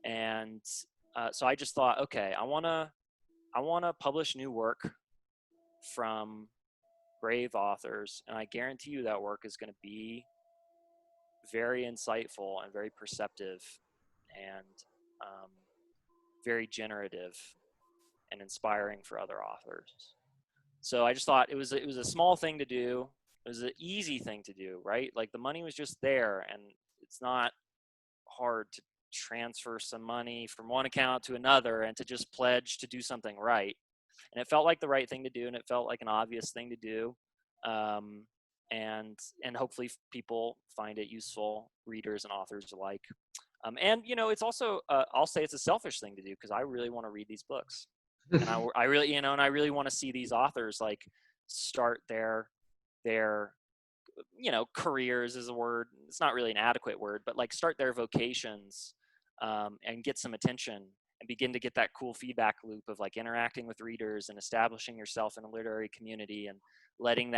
Speaker 2: And so I just thought, okay, I want to publish new work from brave authors, and I guarantee you that work is going to be very insightful and very perceptive and very generative and inspiring for other authors. So I just thought it was a small thing to do. It was an easy thing to do, right? Like the money was just there, and it's not hard to transfer some money from one account to another and to just pledge to do something right. And it felt like the right thing to do, and it felt like an obvious thing to do. And hopefully people find it useful, readers and authors alike. And it's also I'll say it's a selfish thing to do because I really want to read these books, and I really and I really want to see these authors like start their careers is a word. It's not really an adequate word, but like start their vocations and get some attention and begin to get that cool feedback loop of like interacting with readers and establishing yourself in a literary community and letting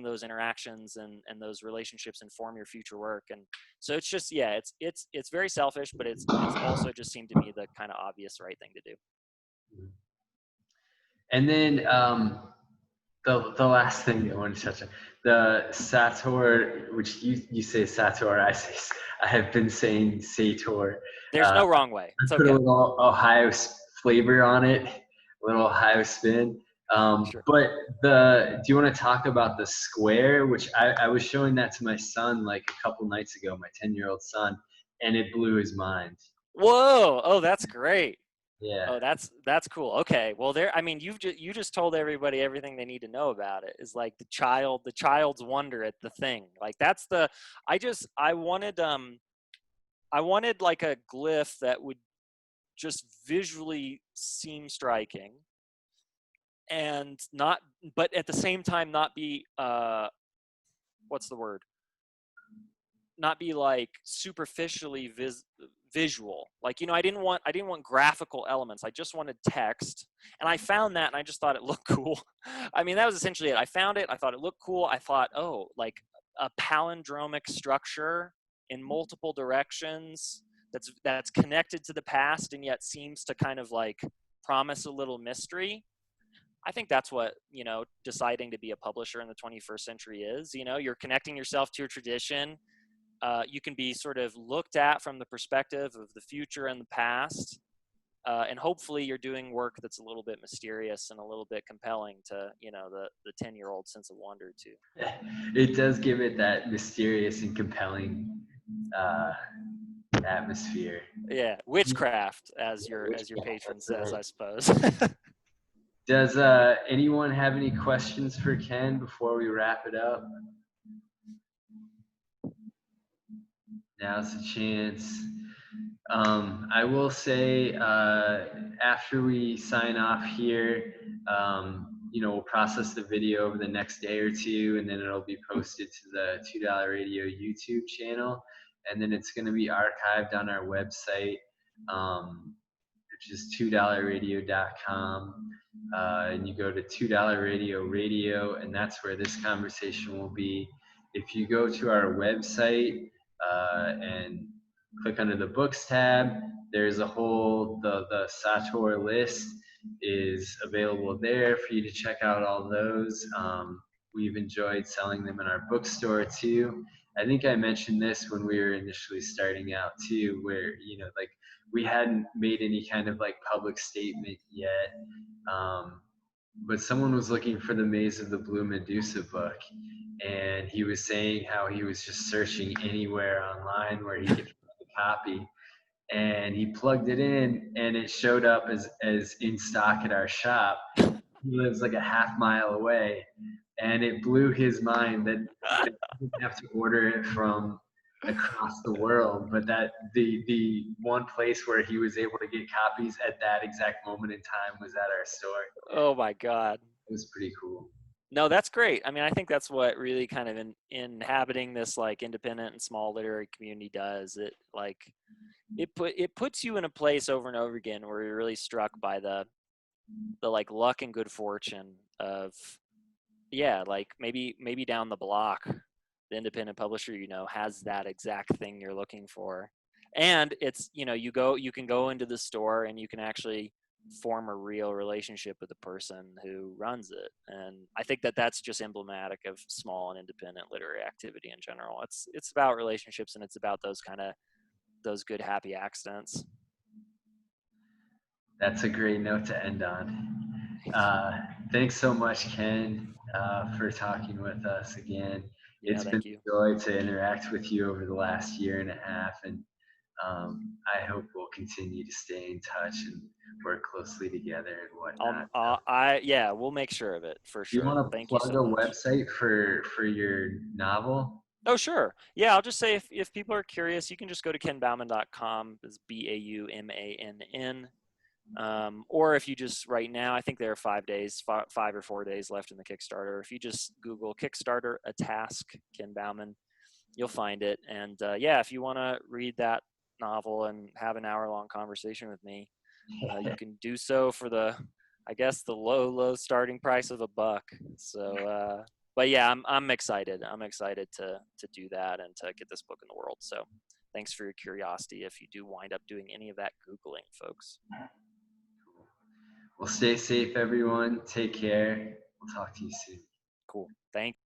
Speaker 2: those interactions and those relationships inform your future work. And so it's just, it's very selfish, but it's also just seemed to me the kind of obvious right thing to do.
Speaker 1: And then the last thing I want to touch on, the Sator, which you say Sator, I have been saying Sator.
Speaker 2: There's no wrong way. It's okay.
Speaker 1: Put a little Ohio flavor on it, a little Ohio spin.
Speaker 2: Sure.
Speaker 1: But do you want to talk about the square, which I was showing that to my son like a couple nights ago, my 10-year-old son, and it blew his mind.
Speaker 2: Whoa! Oh, that's great.
Speaker 1: Yeah.
Speaker 2: Oh, that's cool. Okay. Well, you just told everybody everything they need to know about it. Is like the child's wonder at the thing. Like that's I wanted like a glyph that would just visually seem striking and but at the same time not be what's the word? Not be like superficially visual. Like, I didn't want graphical elements. I just wanted text. And I found that and I just thought it looked cool. I mean, that was essentially it. I found it. I thought it looked cool. I thought, oh, like a palindromic structure in multiple directions that's connected to the past and yet seems to kind of like promise a little mystery. I think that's what, deciding to be a publisher in the 21st century is. You're connecting yourself to your tradition. You can be sort of looked at from the perspective of the future and the past. And hopefully you're doing work that's a little bit mysterious and a little bit compelling to, the 10-year-old sense of wonder too.
Speaker 1: It does give it that mysterious and compelling atmosphere.
Speaker 2: Yeah, witchcraft, as your patron says, I suppose.
Speaker 1: Does anyone have any questions for Ken before we wrap it up? Now's the chance. I will say after we sign off here, we'll process the video over the next day or two, and then it'll be posted to the $2 Radio YouTube channel, and then it's going to be archived on our website, which is $2radio.com. And you go to $2 Radio, and that's where this conversation will be. If you go to our website and click under the books tab, there's a whole, the Sator list is available there for you to check out all those. We've enjoyed selling them in our bookstore too. I think I mentioned this when we were initially starting out too, where, like we hadn't made any kind of like public statement yet. But someone was looking for the Maze of the Blue Medusa book, and he was saying how he was just searching anywhere online where he could find a copy, and he plugged it in and it showed up as in stock at our shop. He lives like a half-mile away, and it blew his mind that he didn't have to order it from across the world, but that the one place where he was able to get copies at that exact moment in time was at our store.
Speaker 2: Oh my God.
Speaker 1: It was pretty cool.
Speaker 2: No, that's great. I mean, I think that's what really kind of inhabiting this like independent and small literary community does. It like it puts you in a place over and over again where you're really struck by the like luck and good fortune of, yeah, like maybe down the block the independent publisher has that exact thing you're looking for, and it's you can go into the store and you can actually form a real relationship with the person who runs it. And I think that that's just emblematic of small and independent literary activity in general. It's about relationships, and it's about those good happy accidents.
Speaker 1: That's a great note to end on. Thanks so much, Ken, for talking with us again.
Speaker 2: Yeah,
Speaker 1: It's been
Speaker 2: thank you.
Speaker 1: a joy to interact with you over the last year and a half, and I hope we'll continue to stay in touch and work closely together and whatnot.
Speaker 2: Yeah, we'll make sure of it for
Speaker 1: Do you
Speaker 2: sure.
Speaker 1: want to
Speaker 2: Thank you
Speaker 1: plug
Speaker 2: so
Speaker 1: a
Speaker 2: much.
Speaker 1: website for your novel?
Speaker 2: Oh, sure. Yeah, I'll just say if people are curious, you can just go to kenbaumann.com. It's BAUMANN. Or if you just right now, I think there are 5 or 4 days left in the Kickstarter. If you just Google Kickstarter a task Ken Baumann, you'll find it. And yeah, if you want to read that novel and have an hour-long conversation with me, you can do so for I guess the low starting price of $1. So, but yeah, I'm excited. I'm excited to do that and to get this book in the world. So, thanks for your curiosity. If you do wind up doing any of that Googling, folks.
Speaker 1: Well, stay safe, everyone. Take care. We'll talk to you soon.
Speaker 2: Cool. Thank